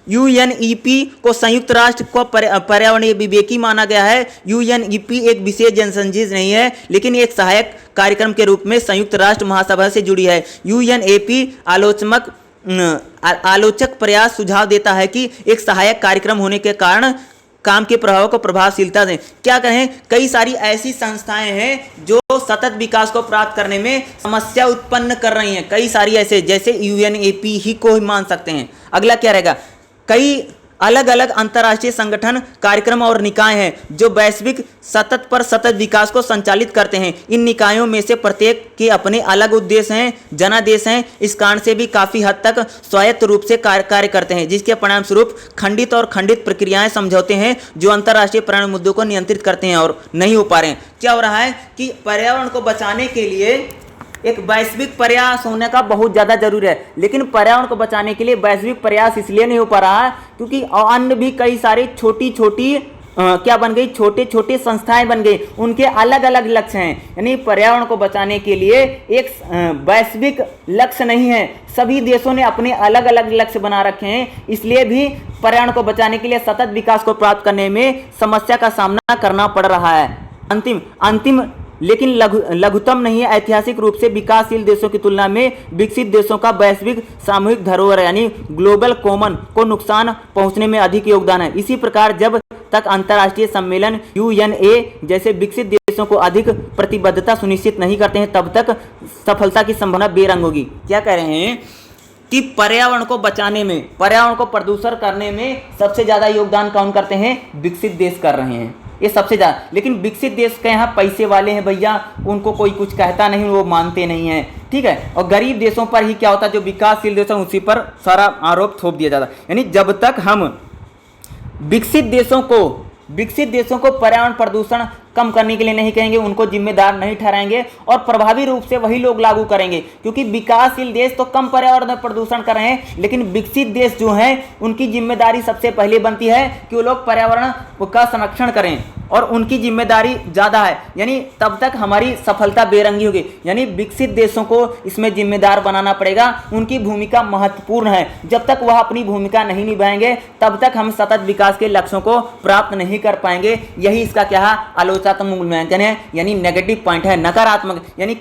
Speaker 1: यूएनईपी को संयुक्त राष्ट्र को पर्यावरणीय विवेकी माना गया है। यूएनईपी एक विशेष जनसंघ नहीं है, लेकिन एक सहायक कार्यक्रम के रूप में संयुक्त राष्ट्र महासभा से जुड़ी है। यूएनईपी आलोचक प्रयास सुझाव देता है कि एक सहायक कार्यक्रम होने के कारण काम के प्रभाव को प्रभावशीलता दें। क्या कहें, कई सारी ऐसी संस्थाएं हैं जो सतत विकास को प्राप्त करने में समस्या उत्पन्न कर रही हैं। कई सारी ऐसे, जैसे यूएनईपी ही को ही मान सकते हैं। अगला क्या रहेगा, कई अलग अलग अंतर्राष्ट्रीय संगठन, कार्यक्रम और निकाय हैं जो वैश्विक सतत विकास को संचालित करते हैं। इन निकायों में से प्रत्येक के अपने अलग उद्देश्य हैं, जनादेश हैं। इस कारण से भी काफ़ी हद तक स्वायत्त रूप से कार्य करते हैं, जिसके परिणाम स्वरूप खंडित और खंडित प्रक्रियाएं समझौते हैं जो अंतर्राष्ट्रीय पर्यावरण मुद्दों को नियंत्रित करते हैं और नहीं हो पा रहे हैं। क्या हो रहा है कि पर्यावरण को बचाने के लिए एक वैश्विक प्रयास होने का बहुत ज़्यादा जरूरी है, लेकिन पर्यावरण को बचाने के लिए वैश्विक प्रयास इसलिए नहीं हो पा रहा है क्योंकि अन्य भी कई सारी छोटी छोटी क्या बन गई, छोटे छोटे संस्थाएं बन गई, उनके अलग अलग लक्ष्य हैं। यानी पर्यावरण को बचाने के लिए एक वैश्विक लक्ष्य नहीं है, सभी देशों ने अपने अलग अलग लक्ष्य बना रखे हैं। इसलिए भी पर्यावरण को बचाने के लिए सतत विकास को प्राप्त करने में समस्या का सामना करना पड़ रहा है। अंतिम लेकिन लघुतम नहीं है, ऐतिहासिक रूप से विकासशील देशों की तुलना में विकसित देशों का वैश्विक सामूहिक धरोहर यानी ग्लोबल कॉमन को नुकसान पहुंचने में अधिक योगदान है। इसी प्रकार जब तक अंतर्राष्ट्रीय सम्मेलन यूएनए जैसे विकसित देशों को अधिक प्रतिबद्धता सुनिश्चित नहीं करते हैं, तब तक सफलता की संभावना बेरंग होगी। क्या कह रहे हैं कि पर्यावरण को बचाने में, पर्यावरण को प्रदूषण करने में सबसे ज्यादा योगदान कौन करते हैं, विकसित देश कर रहे हैं, ये सबसे ज्यादा। लेकिन विकसित देश के यहाँ पैसे वाले हैं भैया, उनको कोई कुछ कहता नहीं, वो मानते नहीं है, ठीक है। और गरीब देशों पर ही क्या होता है, जो विकासशील देश है उसी पर सारा आरोप थोप दिया जाता है। यानी जब तक हम विकसित देशों को पर्यावरण प्रदूषण कम करने के लिए नहीं कहेंगे, उनको जिम्मेदार नहीं ठहराएंगे और प्रभावी रूप से वही लोग लागू करेंगे, क्योंकि विकासशील देश तो कम पर्यावरण प्रदूषण कर रहे हैं, लेकिन विकसित देश जो हैं उनकी जिम्मेदारी सबसे पहले बनती है कि वो लोग पर्यावरण का संरक्षण करें और उनकी जिम्मेदारी ज़्यादा है। यानी तब तक हमारी सफलता बेरंगी होगी। यानी विकसित देशों को इसमें जिम्मेदार बनाना पड़ेगा, उनकी भूमिका महत्वपूर्ण है। जब तक वह अपनी भूमिका नहीं निभाएंगे तब तक हम सतत विकास के लक्ष्यों को प्राप्त नहीं कर पाएंगे। यही इसका क्या है, आलोचनात्मक मूल्यांकन है, यानी नेगेटिव पॉइंट है, नकारात्मक। यानी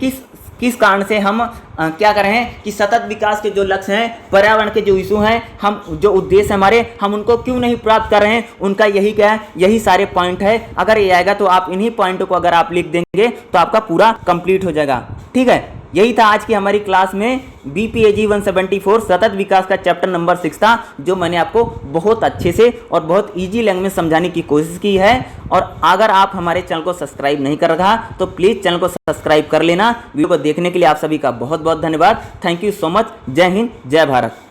Speaker 1: किस कारण से हम क्या कर रहे हैं कि सतत विकास के जो लक्ष्य हैं, पर्यावरण के जो इशू हैं, हम जो उद्देश्य हमारे, हम उनको क्यों नहीं प्राप्त कर रहे हैं, उनका यही क्या है, यही सारे पॉइंट है। अगर ये आएगा तो आप इन्हीं पॉइंटों को अगर आप लिख देंगे तो आपका पूरा कंप्लीट हो जाएगा, ठीक है। यही था आज की हमारी क्लास में BPAG 174 सतत विकास का चैप्टर नंबर 6 था, जो मैंने आपको बहुत अच्छे से और बहुत इजी लैंग्वेज में समझाने की कोशिश की है। और अगर आप हमारे चैनल को सब्सक्राइब नहीं कर रखा तो प्लीज़ चैनल को सब्सक्राइब कर लेना। वीडियो को देखने के लिए आप सभी का बहुत बहुत धन्यवाद। Thank you so much. जय हिंद, जय भारत।